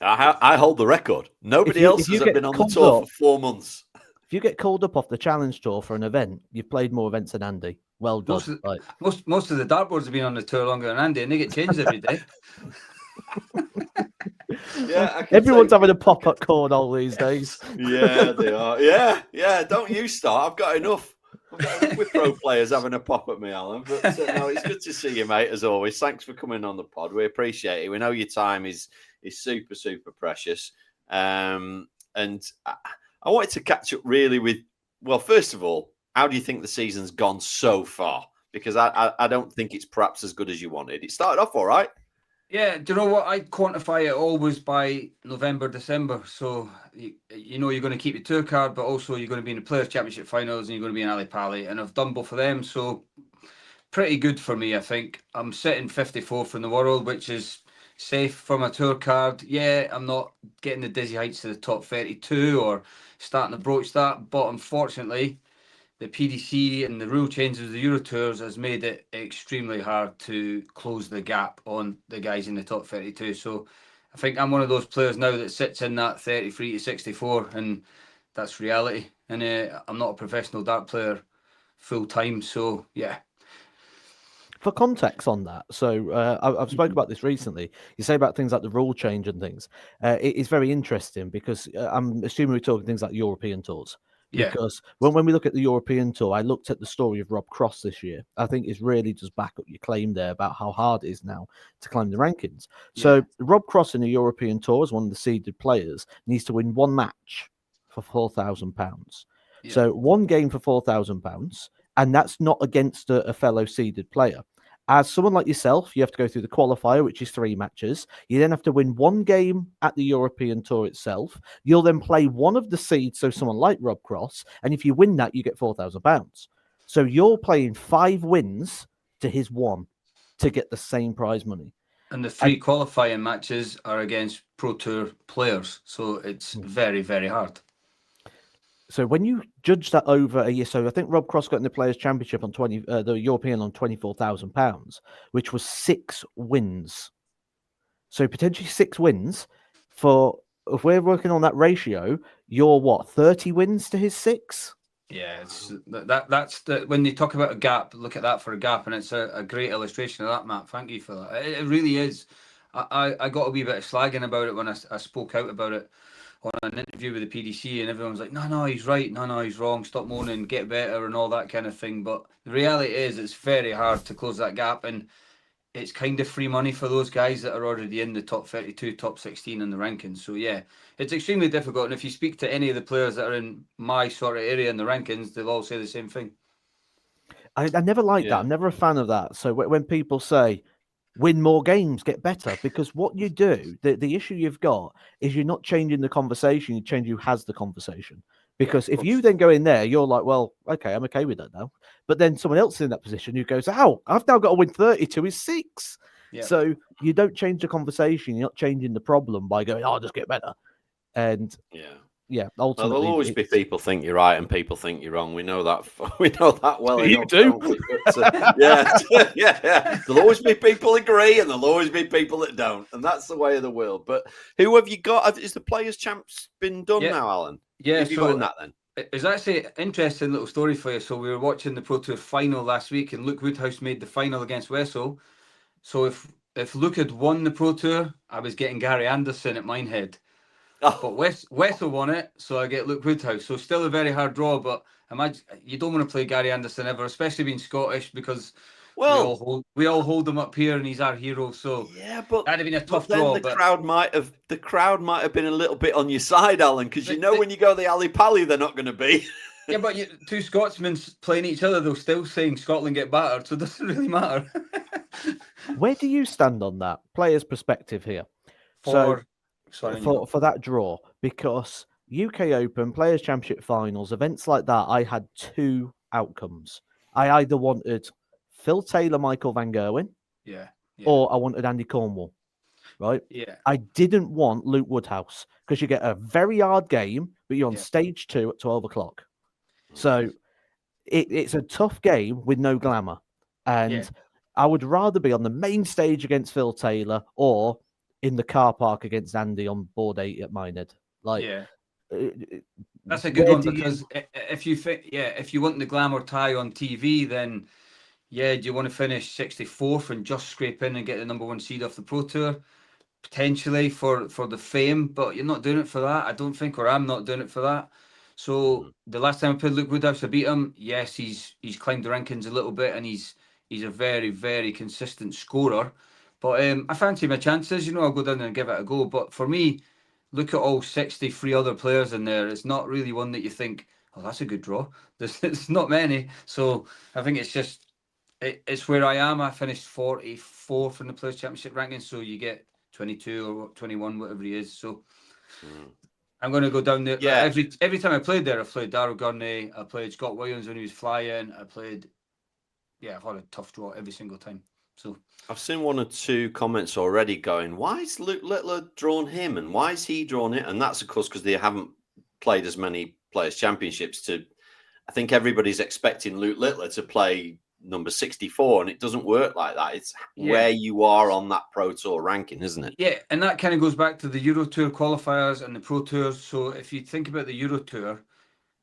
S3: I hold the record. Nobody else has been on the tour for 4 months.
S1: If you get called up off the Challenge Tour for an event, you've played more events than Andy. Well done.
S2: Most of the dartboards have been on the tour longer than Andy, and they get changed every day.
S3: Yeah,
S1: everyone's having a pop at cornhole these days.
S3: Yeah, they are. Yeah. Don't you start. I've got enough. With pro players having a pop at me, Alan. But no, it's good to see you, mate. As always, thanks for coming on the pod. We appreciate it. We know your time is super, super precious. And I wanted to catch up really with. Well, first of all, how do you think the season's gone so far? Because I don't think it's perhaps as good as you wanted. It started off all right.
S2: Yeah, do you know what? I quantify it always by November, December. So, you're going to keep your tour card, but also you're going to be in the Players' Championship finals and you're going to be in Ali Pali. And I've done both of them. So, pretty good for me, I think. I'm sitting 54th in the world, which is safe for my tour card. Yeah, I'm not getting the dizzy heights to the top 32 or starting to broach that. But unfortunately, the PDC and the rule changes of the Euro Tours has made it extremely hard to close the gap on the guys in the top 32. So I think I'm one of those players now that sits in that 33 to 64, and that's reality. And I'm not a professional dart player full time. So, yeah.
S1: For context on that, so I've spoken about this recently. You say about things like the rule change and things. It is very interesting because I'm assuming we're talking things like European tours. Because when we look at the European Tour, I looked at the story of Rob Cross this year. I think it's really just back up your claim there about how hard it is now to climb the rankings. Yeah. So Rob Cross in the European Tour, as one of the seeded players, needs to win one match for £4,000. Yeah. So one game for £4,000, and that's not against a fellow seeded player. As someone like yourself, you have to go through the qualifier, which is 3 matches. You then have to win one game at the European Tour itself. You'll then play one of the seeds, so someone like Rob Cross, and if you win that, you get £4,000. So you're playing 5 wins to his 1 to get the same prize money.
S2: And the 3 qualifying matches are against Pro Tour players, so it's very, very hard.
S1: So when you judge that over a year, so I think Rob Cross got in the Players' Championship on the European on £24,000, which was 6 wins. So potentially 6 wins for, if we're working on that ratio, you're what, 30 wins to his 6?
S2: Yeah, it's that's the, when they talk about a gap, look at that for a gap, and it's a great illustration of that, Matt. Thank you for that. It really is. I got a wee bit of slagging about it when I spoke out about it on an interview with the PDC, and everyone was like, no, he's right, no, he's wrong, stop moaning, get better, and all that kind of thing. But the reality is, it's very hard to close that gap, and it's kind of free money for those guys that are already in the top 32, top 16 in the rankings. So yeah, it's extremely difficult. And if you speak to any of the players that are in my sort of area in the rankings, they'll all say the same thing.
S1: I never like that. I'm never a fan of that. So when people say, win more games, get better, because what you do, the issue you've got is you're not changing the conversation, you change who has the conversation. Because if you then go in there, you're like, well, okay, I'm okay with that now. But then someone else in that position who goes, oh, I've now got to win 30 to his 6. Yeah. So you don't change the conversation, you're not changing the problem by going, oh, I'll just get better. And ultimately,
S3: there'll always be people think you're right and people think you're wrong. We know that. We know that well.
S1: You do.
S3: Yeah. There'll always be people agree, and there'll always be people that don't, and that's the way of the world. But who have you got? Is the Players' Champs been done now, Alan?
S2: Yeah.
S3: Have you got in that then?
S2: It's actually an interesting little story for you. So we were watching the Pro Tour final last week, and Luke Woodhouse made the final against Wessel. So if Luke had won the Pro Tour, I was getting Gary Anderson at Minehead. But Wessel won it, so I get Luke Woodhouse. So still a very hard draw, but imagine you don't want to play Gary Anderson ever, especially being Scottish, because we all hold him up here and he's our hero. So
S3: yeah, but
S2: that'd have been a tough draw.
S3: The crowd might have been a little bit on your side, Alan, because when you go the Ali Pally, they're not going to be.
S2: Yeah, but two Scotsmen playing each other, they'll still saying Scotland get battered, so it doesn't really matter.
S1: Where do you stand on that player's perspective here? For that draw, because UK Open, Players' Championship finals, events like that, I had 2 outcomes. I either wanted Phil Taylor, Michael Van Gerwen, or I wanted Andy Cornwall, right?
S2: Yeah.
S1: I didn't want Luke Woodhouse, because you get a very hard game, but you're on stage 2 at 12 o'clock. So it's a tough game with no glamour. And I would rather be on the main stage against Phil Taylor or in the car park against Andy on board 8 at Minehead.
S2: That's a good one, because if you want the glamour tie on TV, then do you want to finish 64th and just scrape in and get the #1 seed off the Pro Tour? Potentially for the fame, but you're not doing it for that, I don't think, or I'm not doing it for that. So the last time I played Luke Woodhouse, I beat him. Yes, he's climbed the rankings a little bit, and he's a very, very consistent scorer. But I fancy my chances. I'll go down there and give it a go. But for me, look at all 63 other players in there. It's not really one that you think, oh, that's a good draw. There's not many. So I think it's just, it's where I am. I finished 44th in the Players' Championship rankings. So you get 22 or 21, whatever he is. So I'm going to go down there.
S3: Yeah.
S2: Every time I played there, I played Darryl Gurney. I played Scott Williams when he was flying. I've had a tough draw every single time. So
S3: I've seen 1 or 2 comments already going, why is Luke Littler drawn him and why is he drawn it? And that's, of course, because they haven't played as many Players' Championships. I think everybody's expecting Luke Littler to play number 64, and it doesn't work like that. It's where you are on that Pro Tour ranking, isn't it?
S2: Yeah, and that kind of goes back to the Euro Tour qualifiers and the Pro Tours. So if you think about the Euro Tour,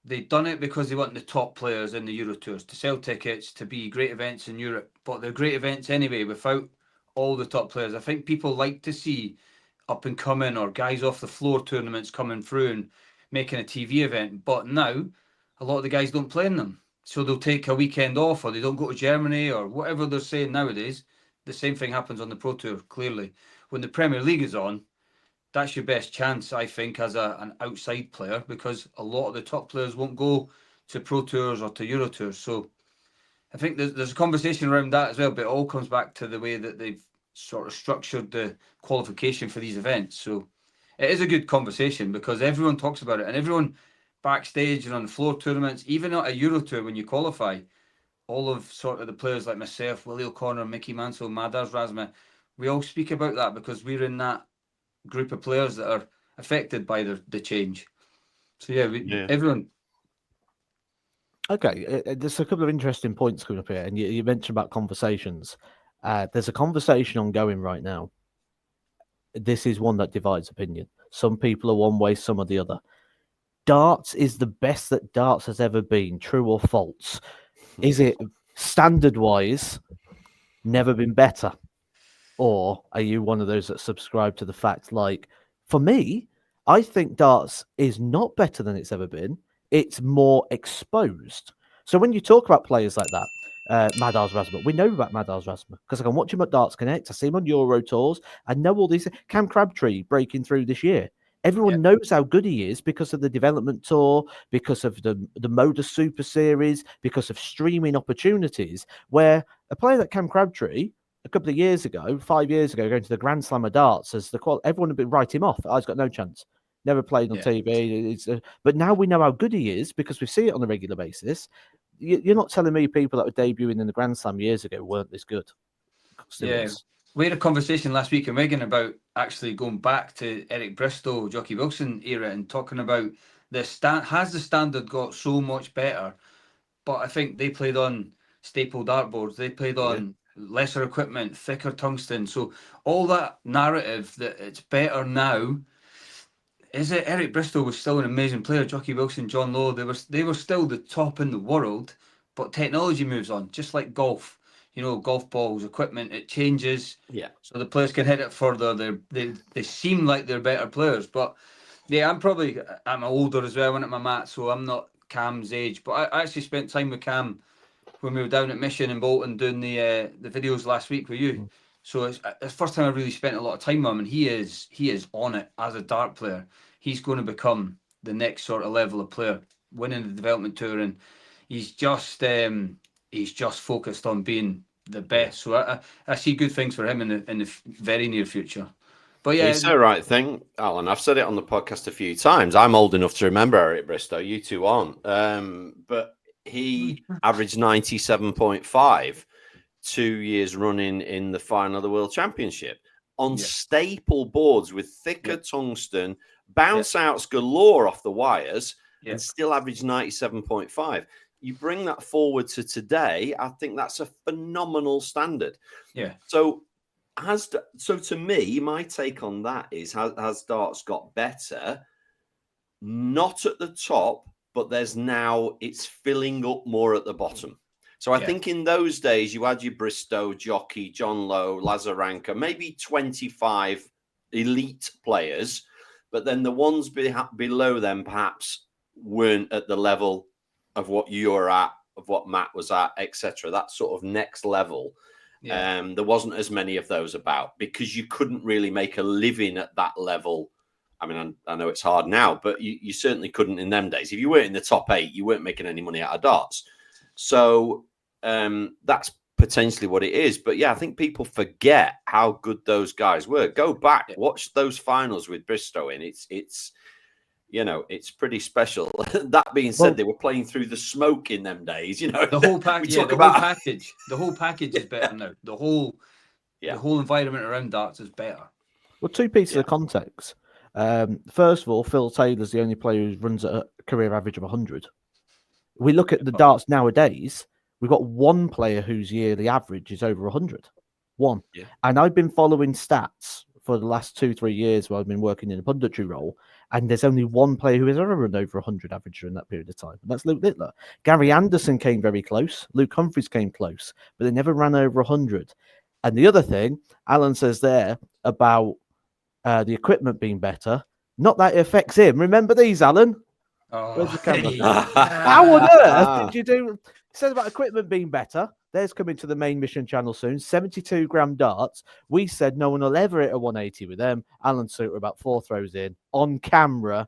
S2: they've done it because they want the top players in the Euro Tours to sell tickets, to be great events in Europe. But they're great events anyway without all the top players. I think people like to see up and coming or guys off the floor tournaments coming through and making a TV event. But now, a lot of the guys don't play in them. So they'll take a weekend off, or they don't go to Germany, or whatever they're saying nowadays. The same thing happens on the Pro Tour, clearly. When the Premier League is on, that's your best chance, I think, as an outside player, because a lot of the top players won't go to Pro Tours or to Euro Tours. So I think there's a conversation around that as well, but it all comes back to the way that they've sort of structured the qualification for these events. So it is a good conversation because everyone talks about it, and everyone backstage and on the floor tournaments, even at a Euro Tour when you qualify, all of sort of the players like myself, Willie O'Connor, Mickey Mansell, Madars Razma, we all speak about that because we're in that group of players that are affected by the change. So everyone
S1: Okay, there's a couple of interesting points coming up here, and you mentioned about conversations. There's a conversation ongoing right now. This is one that divides opinion. Some people are one way, some are the other. Darts is the best that darts has ever been, true or false? Is it standard-wise never been better? Or are you one of those that subscribe to the fact, like, for me, I think darts is not better than it's ever been. It's more exposed. So when you talk about players like that, Madars Rasmus, we know about Madars Rasmus because I can watch him at Darts Connect. I see him on Euro Tours. I know all these. Cam Crabtree breaking through this year. Everyone knows how good he is because of the development tour, because of the Moda Super Series, because of streaming opportunities. Where a player like Cam Crabtree, a couple of years ago, 5 years ago, going to the Grand Slam of darts as everyone would write him off. He's got no chance. Never played on TV. But now we know how good he is because we see it on a regular basis. You're not telling me people that were debuting in the Grand Slam years ago weren't this good.
S2: We had a conversation last week in Wigan about actually going back to Eric Bristow, Jockey Wilson era and talking about has the standard got so much better? But I think they played on staple dartboards. They played on lesser equipment, thicker tungsten. So all that narrative that it's better now, is it? Eric Bristow was still an amazing player. Jockey Wilson, John Lowe, they were still the top in the world. But technology moves on, just like golf. You know, golf balls, equipment, it changes.
S3: Yeah.
S2: So the players can hit it further. They seem like they're better players. But yeah, I'm older as well. I went at my mat, so I'm not Cam's age. But I actually spent time with Cam when we were down at Mission in Bolton doing the videos last week with you. So it's the first time I really spent a lot of time with him, and he is on it as a dart player. He's going to become the next sort of level of player, winning the development tour, and he's just focused on being the best. So I see good things for him in the very near future. But yeah,
S3: you said the right thing, Alan. I've said it on the podcast a few times. I'm old enough to remember Eric Bristow. You two aren't. But he averaged 97.5 2 years running in the final of the World Championship on staple boards with thicker tungsten, bounce outs galore off the wires, and still averaged 97.5. You bring that forward to today, I think that's a phenomenal standard.
S2: Yeah.
S3: So to me, my take on that is, has darts got better? Not at the top, but it's filling up more at the bottom. So I think in those days, you had your Bristow, Jockey, John Lowe, Lazaranka, maybe 25 elite players, but then the ones below them perhaps weren't at the level of what you're at, of what Matt was at, etc. That sort of next level. There wasn't as many of those about because you couldn't really make a living at that level. I mean, I know it's hard now, but you certainly couldn't in them days. If you weren't in the top 8, you weren't making any money out of darts. So that's potentially what it is. But yeah, I think people forget how good those guys were. Go back, watch those finals with Bristow in. It's it's pretty special. That being said, they were playing through the smoke in them days.
S2: The whole package. The whole package is better now. The whole environment around darts is better.
S1: Well, two pieces of context. First of all, Phil Taylor's the only player who runs at a career average of 100. We look at the darts nowadays. We've got one player whose yearly average is over 100. One. Yeah. And I've been following stats for the last 2-3 years while I've been working in a punditry role, and there's only one player who has ever run over 100 average during that period of time, and that's Luke Littler. Gary Anderson came very close. Luke Humphries came close, but they never ran over 100. And the other thing, Alan says there about the equipment being better, not that it affects him. Remember these, Alan? Where's the camera? How on earth did you do? It says about equipment being better. There's coming to the main mission channel soon. 72-gram darts. We said no one will ever hit a 180 with them. Alan Suta about 4 throws in on camera.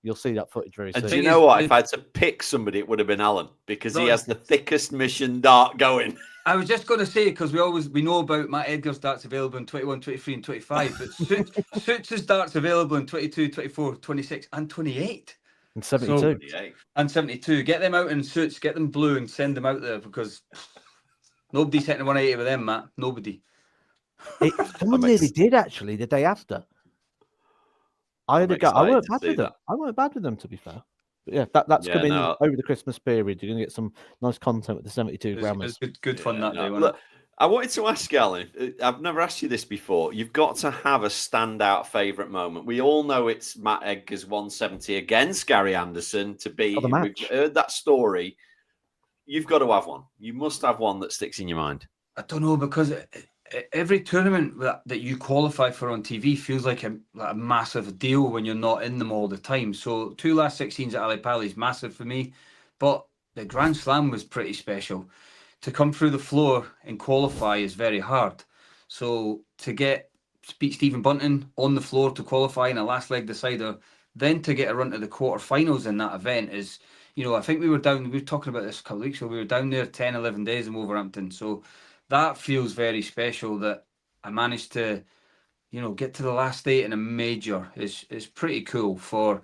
S1: You'll see that footage very soon.
S3: And do you know what? If I had to pick somebody, it would have been Alan because he has the thickest mission dart going.
S2: I was just going to say, because we know about Matt Edgar's darts available in 21, 23 and 25, but Suits' darts available in 22, 24, 26 and 28.
S1: And 72.
S2: And 72. Get them out in Suits, get them blue and send them out there because nobody's hitting 180 with them, Matt. Nobody.
S1: Someone nearly did, actually, the day after. I weren't bad with them, to be fair. But yeah, that's coming over the Christmas period. You're going to get some nice content with the 72 grammars.
S2: It's good fun that day.
S3: Look, I wanted to ask you, Alan, I've never asked you this before. You've got to have a standout favourite moment. We all know it's Matt Edgar's 170 against Gary Anderson to beat him. We've heard that story. You've got to have one. You must have one that sticks in your mind.
S2: I don't know, because every tournament that you qualify for on TV feels like a massive deal when you're not in them all the time. So 2 last 16s at Ali Pali is massive for me, but the Grand Slam was pretty special. To come through the floor and qualify is very hard. So to beat Stephen Bunting on the floor to qualify in a last leg decider, then to get a run to the quarterfinals in that event is, I think we were talking about this a couple of weeks ago, we were down there 10, 11 days in Wolverhampton. So that feels very special that I managed to, get to the last 8 in a major is pretty cool for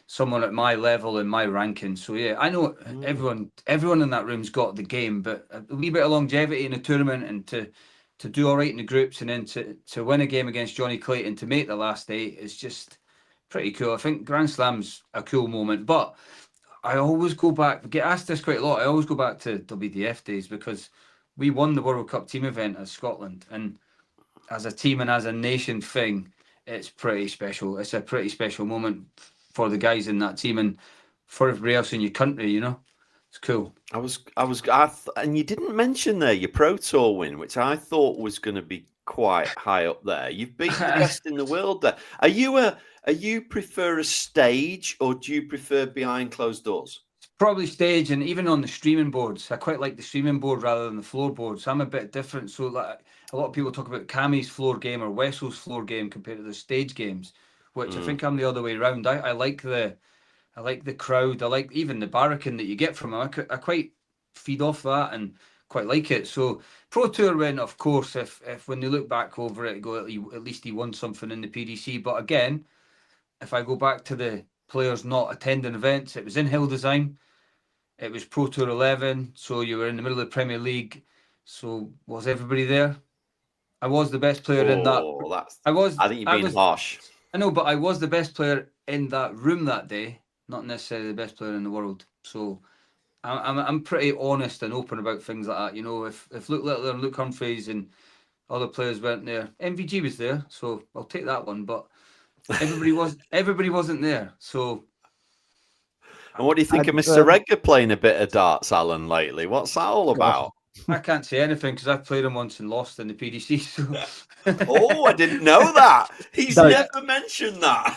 S2: someone at my level and my ranking. So yeah, I know everyone in that room's got the game, but a wee bit of longevity in a tournament and to do all right in the groups and then to win a game against Johnny Clayton to make the last 8 is just pretty cool. I think Grand Slam's a cool moment, but I always go back, get asked this quite a lot, I always go back to WDF days because we won the World Cup team event as Scotland, and as a team and as a nation thing, it's pretty special. It's a pretty special moment for the guys in that team and for everybody else in your country, It's cool.
S3: And you didn't mention there your Pro Tour win, which I thought was going to be quite high up there. You've beaten the best in the world there. Are you prefer a stage or do you prefer behind closed doors?
S2: Probably stage, and even on the streaming boards. I quite like the streaming board rather than the floor board. So I'm a bit different. So like a lot of people talk about Cammy's floor game or Wessel's floor game compared to the stage games, which I think I'm the other way around. I like the crowd. I like even the barracking that you get from them. I quite feed off that and quite like it. So Pro Tour win, of course, if when you look back over it, go at least he won something in the PDC. But again, if I go back to the players not attending events, it was in Hildesheim. It was Pro Tour 11, so you were in the middle of the Premier League. So was everybody there? I was the best player in that.
S3: I think you're being harsh.
S2: I know, but I was the best player in that room that day, not necessarily the best player in the world. So I'm pretty honest and open about things like that. If Luke Littler and Luke Humphreys and other players weren't there, MVG was there, so I'll take that one. But everybody wasn't there. So.
S3: And what do you think of Mr. Regger playing a bit of darts, Alan, lately? What's that all about?
S2: I can't say anything because I've played him once and lost in the PDC. So.
S3: Oh, I didn't know that. He's never mentioned that.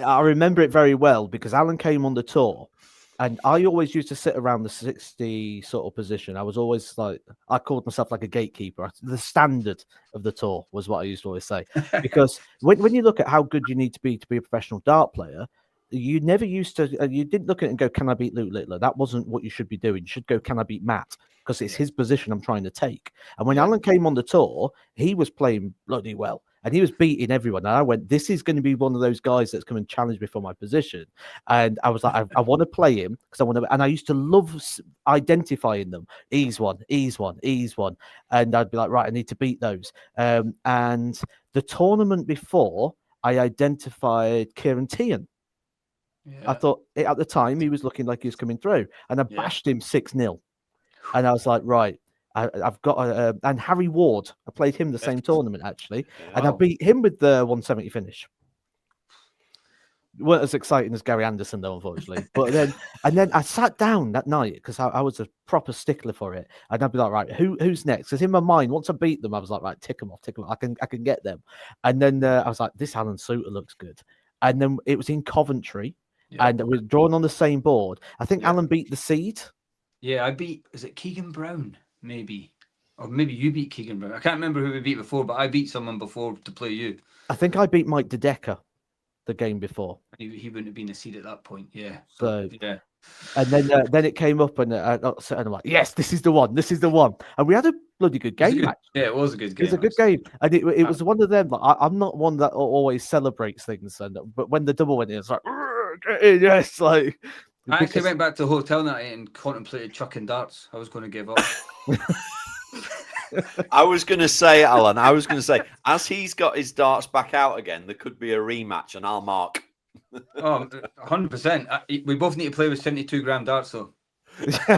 S1: I remember it very well because Alan came on the tour and I always used to sit around the 60 sort of position. I was always I called myself like a gatekeeper. The standard of the tour was what I used to always say. Because when you look at how good you need to be a professional dart player, you never used to, you didn't look at it and go, can I beat Luke Littler? That wasn't what you should be doing. You should go, can I beat Matt? Because it's his position I'm trying to take. And when Alan came on the tour, he was playing bloody well. And he was beating everyone. And I went, this is going to be one of those guys that's come and challenge me for my position. And I was like, I want to play him because I want to. And I used to love identifying them. Ease one. And I'd be like, right, I need to beat those. And the tournament before, I identified Kieran Tian. Yeah. I thought at the time he was looking like he was coming through, and I bashed him 6-0. And I was like, right, I've got and Harry Ward. I played him the same tournament actually, and I beat him with the 170 finish. It weren't as exciting as Gary Anderson though, unfortunately. But then I sat down that night because I was a proper stickler for it, and I'd be like, right, who's next? Because in my mind, once I beat them, I was like, right, tick them off. I can get them. And then I was like, this Alan Suda looks good. And then it was in Coventry. Yeah. And we were drawn on the same board. I think Alan beat the seed.
S2: Yeah, I beat, is it Keegan Brown? Maybe. Or maybe you beat Keegan Brown. I can't remember who we beat before, but I beat someone before to play you.
S1: I think I beat Mike DeDecker the game before.
S2: He wouldn't have been a seed at that point, yeah.
S1: So,
S2: yeah.
S1: And then it came up and I'm like, yes, this is the one. And we had a bloody good game match.
S2: Yeah, it was a good game.
S1: It was a good game. And it was one of them, like, I'm not one that always celebrates things. But when the double went in, it's like, yes, like.
S2: I actually went back to the hotel that night and contemplated chucking darts. I was going to give up.
S3: I was going to say, Alan, as he's got his darts back out again, there could be a rematch and I'll mark.
S2: Oh, 100%. We both need to play with 72-gram darts, though.
S1: Yeah,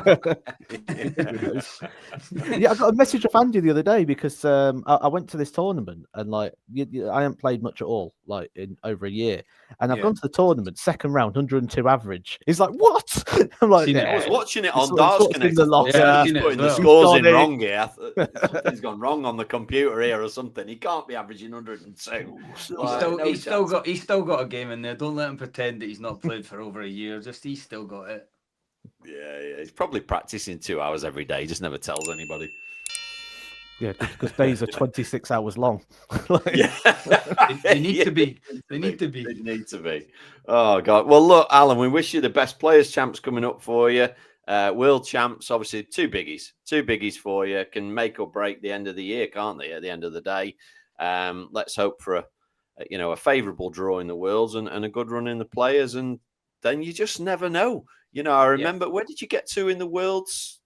S1: I got a message off Andy the other day because I went to this tournament and like I haven't played much at all like in over a year, and I've gone to the tournament, second round, 102 average. He's like, "What?" I'm like,
S3: I was watching it on
S1: it's
S3: Darts
S1: sort of
S3: Connect.
S1: in the locker.
S2: Yeah,
S3: He's putting the
S2: well.
S3: scores in
S1: Got it.
S3: wrong here. Something's gone wrong on the computer here or something. He can't be averaging 102.
S2: He's still got a game in there. Don't let him pretend that he's not played for over a year. Just he's still got it.
S3: Yeah. He's probably practicing 2 hours every day. He just never tells anybody.
S1: Yeah, because days are 26 hours long.
S2: They need to be. They need to be.
S3: They need to be. Oh, God. Well, look, Alan, we wish you the best. Players' champs coming up for you. World champs, obviously, two biggies for you. Can make or break the end of the year, can't they, at the end of the day? Let's hope for a favourable draw in the Worlds and a good run in the Players. And then you just never know. I remember, where did you get to in the Worlds?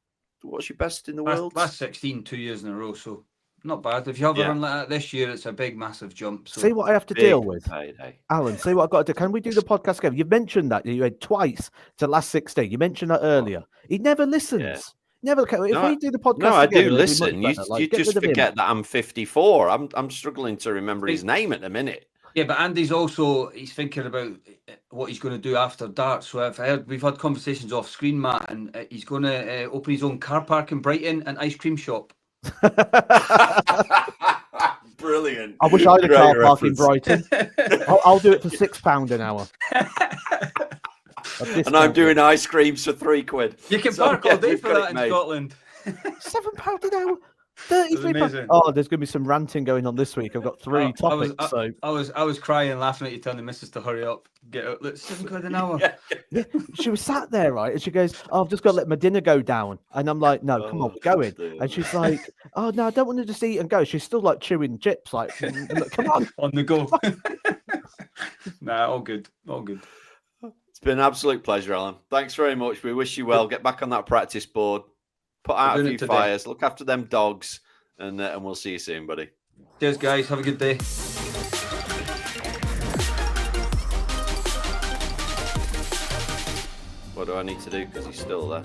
S3: What's your best in the Worlds?
S2: Last 16, 2 years in a row, so not bad. If you have a run like that this year, it's a big, massive jump. So.
S1: See what I have to deal with, Alan. See what I've got to do. Can we do the podcast again? You mentioned that you had twice to last 16. You mentioned that earlier. He never listens.
S3: Yeah.
S1: Never. If we do the podcast,
S3: no, I
S1: together,
S3: do listen. You just forget that I'm 54. I'm struggling to remember his name at the minute.
S2: Yeah, but Andy's he's thinking about what he's going to do after darts. So we've had conversations off screen, Matt, and he's going to open his own car park in Brighton and ice cream shop.
S3: Brilliant.
S1: I wish I had a car park in Brighton. I'll do it for £6 an hour.
S3: And I'm doing ice creams for £3.
S2: You can park all day for that in Scotland.
S1: £7 an hour. £33. Oh, there's going to be some ranting going on this week. I've got 3 topics.
S2: I was crying, laughing at you, telling the missus to hurry up, get out. Look, £7 an hour.
S1: Yeah. She was sat there, right, and she goes, "Oh, I've just got to let my dinner go down." And I'm like, "No, come on, we're going." And she's like, "Oh no, I don't want to just eat and go." She's still like chewing chips, like, "Come on,
S2: on the go." Nah, all good.
S3: It's been an absolute pleasure, Alan. Thanks very much. We wish you well. Get back on that practice board. Put out a few fires, look after them dogs, and we'll see you soon, buddy.
S2: Cheers, guys. Have a good day.
S3: What do I need to do? Because he's still there.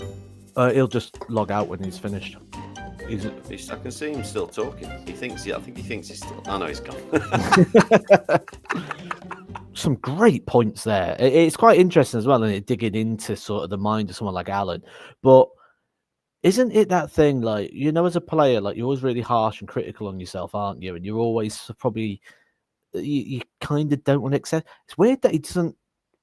S1: He'll just log out when he's finished.
S3: I can see him still talking. I think he thinks he's still. Oh no, he's gone.
S1: Some great points there. It's quite interesting as well, and digging into sort of the mind of someone like Alan, but. Isn't it that thing, like, as a player, like, you're always really harsh and critical on yourself, aren't you? And you're always probably, you kind of don't want to accept. It's weird that he doesn't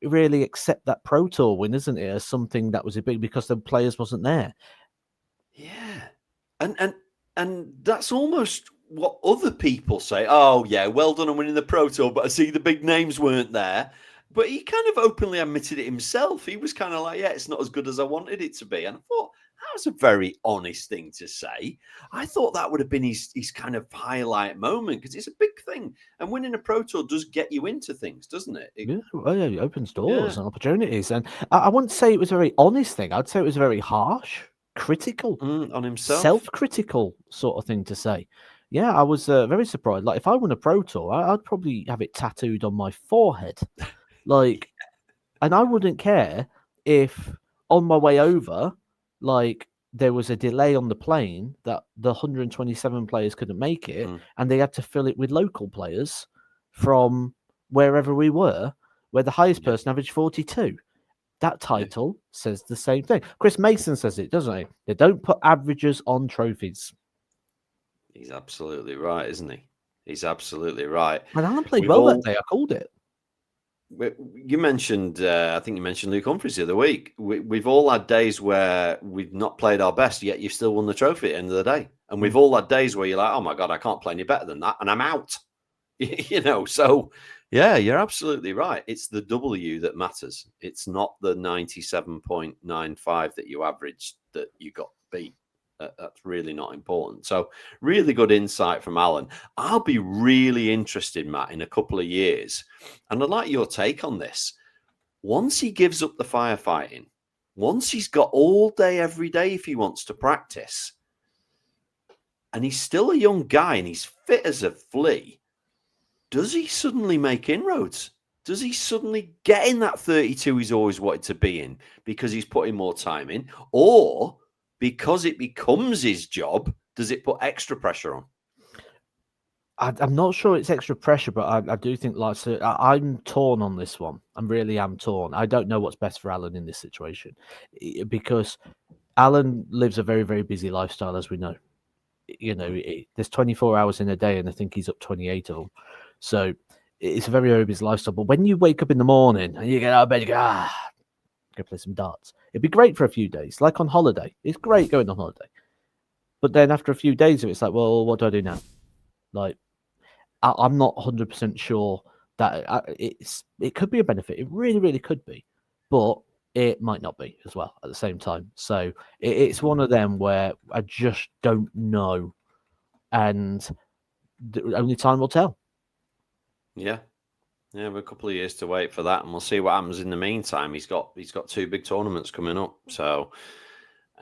S1: really accept that Pro Tour win, isn't it, as something that was a big, because the players wasn't there.
S3: Yeah. And that's almost what other people say. Oh, yeah, well done on winning the Pro Tour, but I see the big names weren't there. But he kind of openly admitted it himself. He was kind of like, yeah, it's not as good as I wanted it to be. And I thought, that was a very honest thing to say. I thought that would have been his kind of highlight moment, because it's a big thing. And winning a Pro Tour does get you into things, doesn't it?
S1: It opens doors and opportunities. And I wouldn't say it was a very honest thing. I'd say it was a very harsh, critical,
S3: on himself,
S1: self-critical sort of thing to say. Yeah, I was very surprised. Like, if I won a Pro Tour, I'd probably have it tattooed on my forehead. Like, and I wouldn't care if on my way over, like, there was a delay on the plane that the 127 players couldn't make it, and they had to fill it with local players from wherever we were, where the highest person averaged 42. That title says the same thing. Chris Mason says it, doesn't he? They don't put averages on trophies.
S3: He's absolutely right, isn't he? He's absolutely right.
S1: And Alan played that day. I called it.
S3: You mentioned, I think you mentioned Luke Humphries the other week. We've all had days where we've not played our best, yet you've still won the trophy at the end of the day. And we've all had days where you're like, oh my God, I can't play any better than that, and I'm out. So yeah, you're absolutely right. It's the W that matters. It's not the 97.95 that you averaged that you got beat. That's really not important. So really good insight from Alan. I'll be really interested, Matt, in a couple of years. And I'd like your take on this. Once he gives up the firefighting, once he's got all day, every day, if he wants to practice, and he's still a young guy and he's fit as a flea, does he suddenly make inroads does he suddenly get in that 32 he's always wanted to be in because he's putting more time in? Or because it becomes his job, does it put extra pressure on?
S1: I'm not sure it's extra pressure, but I do think I'm torn on this one. I really am torn. I don't know what's best for Alan in this situation because Alan lives a very, very busy lifestyle, as we know. You know, there's 24 hours in a day, and I think he's up 28 of them. So it's a very, very busy lifestyle. But when you wake up in the morning and you get out of bed, you go, go play some darts. It'd be great for a few days, like on holiday. It's great going on holiday. But then after a few days of it, it's like, well, what do I do now? Like, I'm not 100% sure that it could be a benefit. It really, really could be, but it might not be as well at the same time. So it's one of them where I just don't know, and only time will tell.
S3: Yeah, we have a couple of years to wait for that, and we'll see what happens in the meantime. He's got 2 big tournaments coming up, so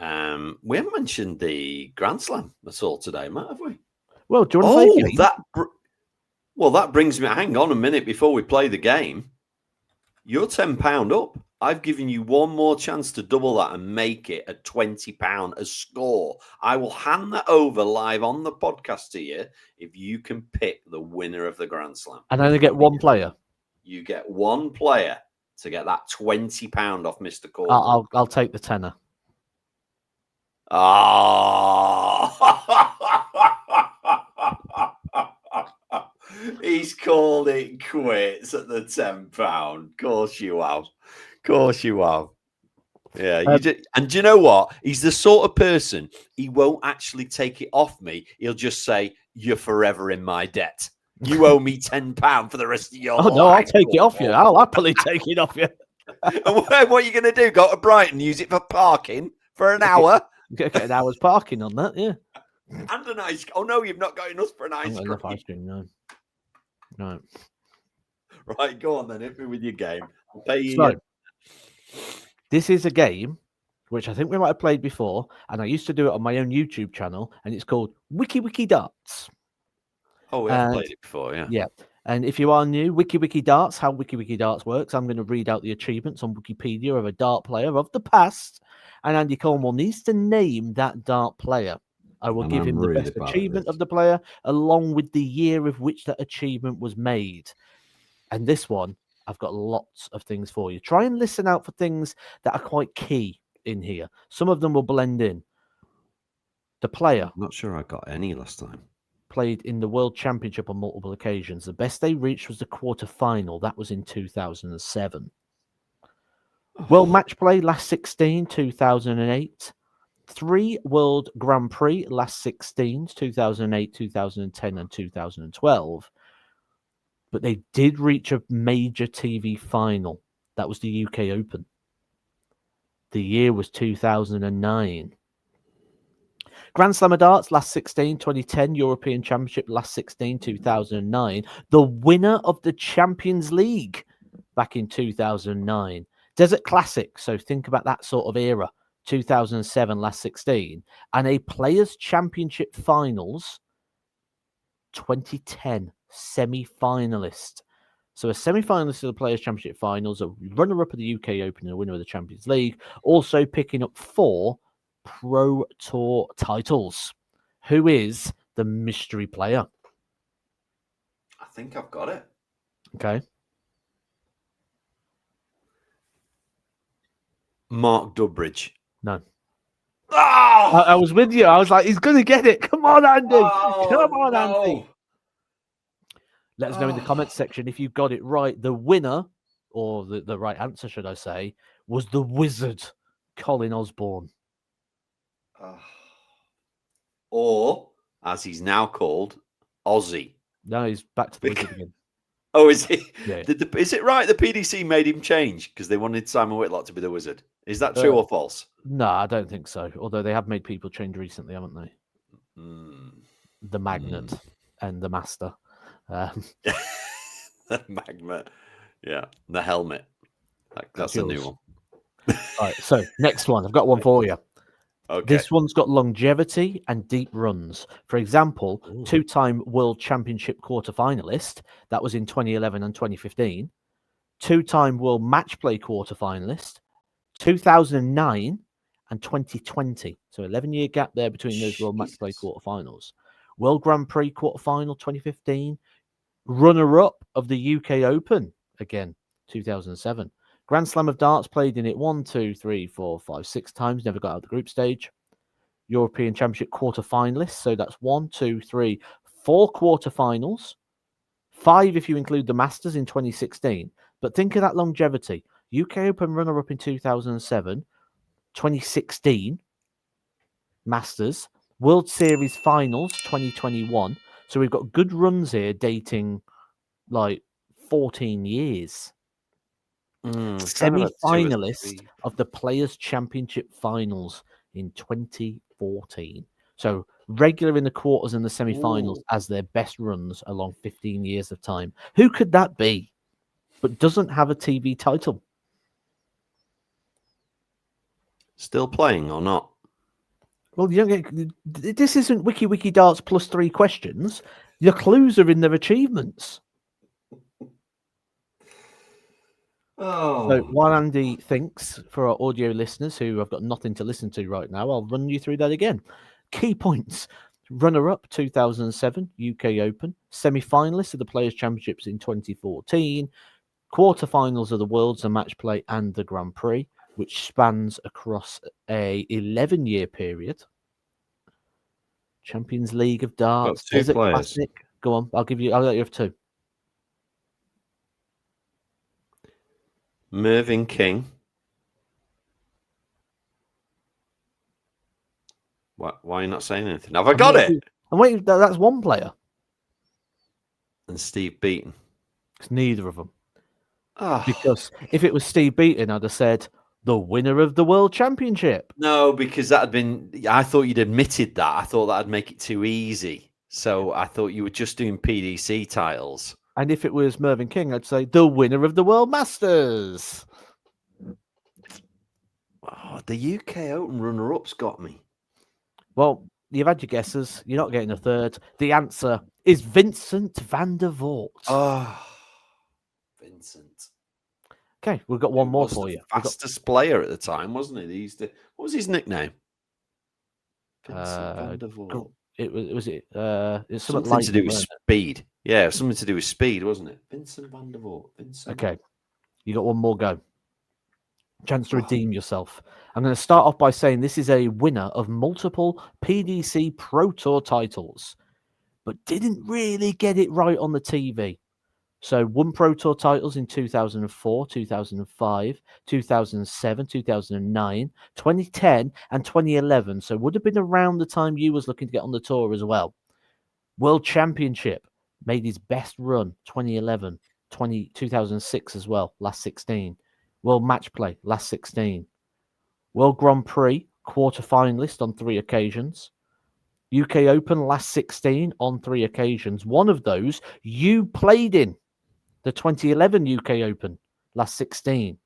S3: we haven't mentioned the Grand Slam at all today, Matt, have we?
S1: Well, do you want to play
S3: that? Well, that brings me. Hang on a minute before we play the game. You're £10 up. I've given you one more chance to double that and make it a £20 a score. I will hand that over live on the podcast to you if you can pick the winner of the Grand Slam.
S1: And only get one player.
S3: You get one player to get that £20 off Mr. Cornwall.
S1: I'll take the tenner.
S3: He's called it quits at the £10. Of course you have. Yeah, and do you know what? He's the sort of person, he won't actually take it off me. He'll just say, "You're forever in my debt. You owe me £10 for the rest of your life."
S1: No, I'll take it off you. I'll happily take it off you.
S3: And what are you going to do? Go to Brighton, use it for parking for an hour?
S1: Get an hour's parking on that, yeah.
S3: And an ice. Oh no, you've not got enough for an ice cream.
S1: Enough ice cream, no.
S3: Right, go on then. Hit me with your game. I'll pay you.
S1: This is a game which I think we might have played before, and I used to do it on my own YouTube channel, and it's called Wiki Darts.
S3: Oh, we have played it before, yeah.
S1: Yeah. And if you are new, Wiki Darts, how Wiki Darts works, I'm going to read out the achievements on Wikipedia of a dart player of the past, and Andy Cornwall needs to name that dart player. I will give him the best achievement of the player, along with the year of which that achievement was made. And this one, I've got lots of things for you. Try and listen out for things that are quite key in here. Some of them will blend in. The player.
S3: I'm not sure I got any last time.
S1: Played in the World Championship on multiple occasions. The best they reached was the quarter-final. That was in 2007. World Match Play, last 16, 2008. 3 World Grand Prix, last 16, 2008, 2010, and 2012. But they did reach a major TV final. That was the UK Open. The year was 2009. Grand Slam of Darts, last 16, 2010. European Championship, last 16, 2009. The winner of the Champions League back in 2009. Desert Classic, so think about that sort of era. 2007, last 16. And a Players' Championship Finals, 2010. Semi-finalist. So a semi-finalist of the Players' Championship Finals, a runner-up of the UK Open and a winner of the Champions League, also picking up 4 Pro Tour titles. Who is the mystery player?
S3: I think I've got it.
S1: Okay.
S3: Mark Durbridge.
S1: No.
S3: Oh!
S1: I was with you. I was like, he's going to get it. Come on, Andy. Come on, Andy. Let us know in the comments section if you got it right. The winner, or the right answer, should I say, was the Wizard, Colin Osborne.
S3: Or, as he's now called, Aussie.
S1: No, he's back to the Wizard again.
S3: Oh, is he?
S1: Yeah.
S3: Is it right the PDC made him change because they wanted Simon Whitlock to be the Wizard? Is that true or false?
S1: No, I don't think so. Although they have made people change recently, haven't they? The Magnet and the Master.
S3: The Magnet. Yeah. The Helmet. That's a new one.
S1: All right. So, next one. I've got one for you.
S3: Okay.
S1: This one's got longevity and deep runs. For example, 2-time World Championship quarterfinalist. That was in 2011 and 2015. two-time World Match Play quarterfinalist, 2009 and 2020. So 11-year gap there between those World Match Play quarterfinals. World Grand Prix quarterfinal 2015. Runner-up of the UK Open, again, 2007. Grand Slam of Darts, played in it 1, 2, 3, 4, 5, 6 times, never got out of the group stage. European Championship quarterfinalists, so that's 1, 2, 3, 4 quarterfinals. 5 if you include the Masters in 2016. But think of that longevity. UK Open runner-up in 2007, 2016, Masters, World Series Finals 2021. So we've got good runs here dating like 14 years. Semi-finalist of the Players' Championship Finals in 2014. So regular in the quarters and the semi-finals as their best runs along 15 years of time. Who could that be? But doesn't have a TV title.
S3: Still playing or not?
S1: Well, you don't get, this isn't Wiki Darts plus 3 questions. Your clues are in their achievements.
S3: Oh.
S1: So while Andy thinks, for our audio listeners who have got nothing to listen to right now, I'll run you through that again. Key points. Runner-up 2007 UK Open. Semi-finalist of the Players' Championships in 2014. Quarterfinals of the Worlds, a match play and the Grand Prix, which spans across a 11-year period. Champions League of Darts.
S3: Desert
S1: Classic. Go on, I'll let you have 2.
S3: Mervyn King. Why are you not saying anything? Have I got it?
S1: I'm waiting. That's one player.
S3: And Steve Beaton.
S1: It's neither of them.
S3: Oh.
S1: Because if it was Steve Beaton, I'd have said the winner of the World Championship.
S3: No, because that had been... I thought you'd admitted that. I thought that'd make it too easy. So I thought you were just doing PDC titles.
S1: And if it was Mervyn King, I'd say the winner of the World Masters.
S3: Oh, the UK Open runner-up's got me.
S1: Well, you've had your guesses. You're not getting a third. The answer is Vincent van der Voort.
S3: Oh, Vincent.
S1: Okay, we've got one more for you.
S3: Fastest player at the time, wasn't he? What was his nickname? Vincent van der Voort.
S1: It's
S3: something to do with speed. Yeah, something to do with speed, wasn't it? Vincent van der Voort.
S1: Okay, you got one more go. Chance to redeem yourself. I'm going to start off by saying this is a winner of multiple PDC Pro Tour titles, but didn't really get it right on the TV. So won Pro Tour titles in 2004, 2005, 2007, 2009, 2010, and 2011. So would have been around the time you was looking to get on the tour as well. World Championship, made his best run, 2011, 2006 as well, last 16. World Match Play, last 16. World Grand Prix, quarter-finalist on 3 occasions. UK Open, last 16 on 3 occasions. One of those you played in, the 2011 UK Open, last 16.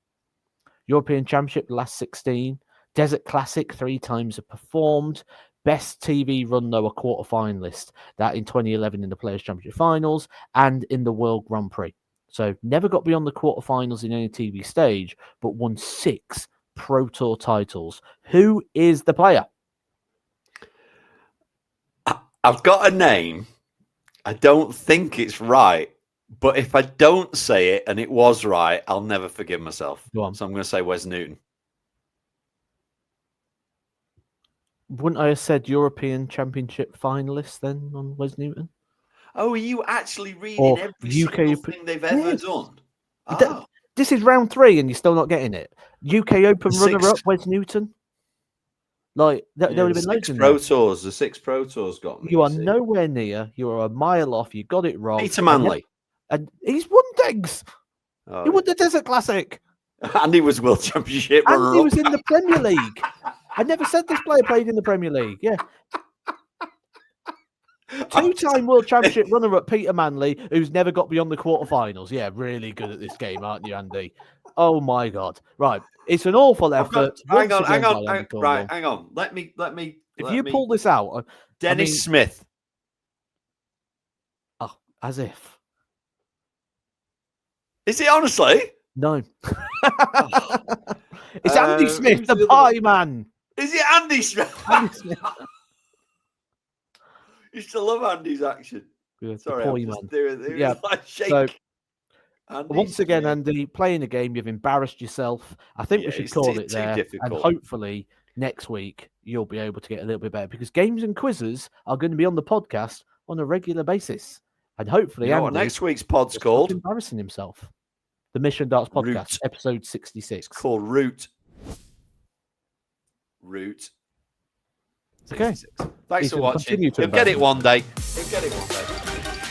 S1: European Championship, last 16. Desert Classic, 3 times have performed. Best TV run, though, a quarter-finalist. That in 2011 in the Players' Championship Finals and in the World Grand Prix. So never got beyond the quarterfinals in any TV stage, but won 6 Pro Tour titles. Who is the player?
S3: I've got a name. I don't think it's right, but if I don't say it and it was right, I'll never forgive myself.
S1: Go on.
S3: So I'm going to say Wes Newton.
S1: Wouldn't I have said European Championship finalist then on Wes Newton?
S3: Oh, are you actually reading every single thing they've ever done? Oh.
S1: This is round 3 and you're still not getting it. UK Open runner-up, Wes Newton. Like, there would have been loads in there.
S3: The 6 Pro Tours got me.
S1: You are nowhere near. You are a mile off. You got it wrong.
S3: Peter Manley.
S1: And he's won Degs.
S3: Oh,
S1: he won the Desert Classic.
S3: And he was World Championship runner-up.
S1: And he was in the Premier League. I never said this player played in the Premier League. Yeah. 2-time World Championship runner-up Peter Manley, who's never got beyond the quarterfinals. Yeah, really good at this game, aren't you, Andy? Oh my God! Right, it's an awful effort.
S3: Hang on. Right, hang on. Let me.
S1: If you pull this out,
S3: Dennis Smith.
S1: Oh, as if.
S3: Is it honestly?
S1: No. It's Andy Smith, the pie man.
S3: Is it Andy Smith?
S1: Andy Smith.
S3: Used to love Andy's action.
S1: Yeah,
S3: Sorry,
S1: the
S3: I'm
S1: pie
S3: just
S1: man.
S3: doing it.
S1: Yeah.
S3: Like shake.
S1: So,
S3: Andy
S1: once again,
S3: Smith.
S1: Andy, playing a game, you've embarrassed yourself. I think we should
S3: it's
S1: call
S3: too
S1: it there.
S3: difficult.
S1: And hopefully next week you'll be able to get a little bit better because games and quizzes are going to be on the podcast on a regular basis. And hopefully,
S3: You know what
S1: Andy
S3: next week's pod's
S1: will stop
S3: called?
S1: embarrassing himself. The Mission Darts Podcast,
S3: Root.
S1: episode 66.
S3: It's called Root.
S1: Okay.
S3: Thanks for watching.
S1: You'll
S3: You'll get it one day. You'll get it one day.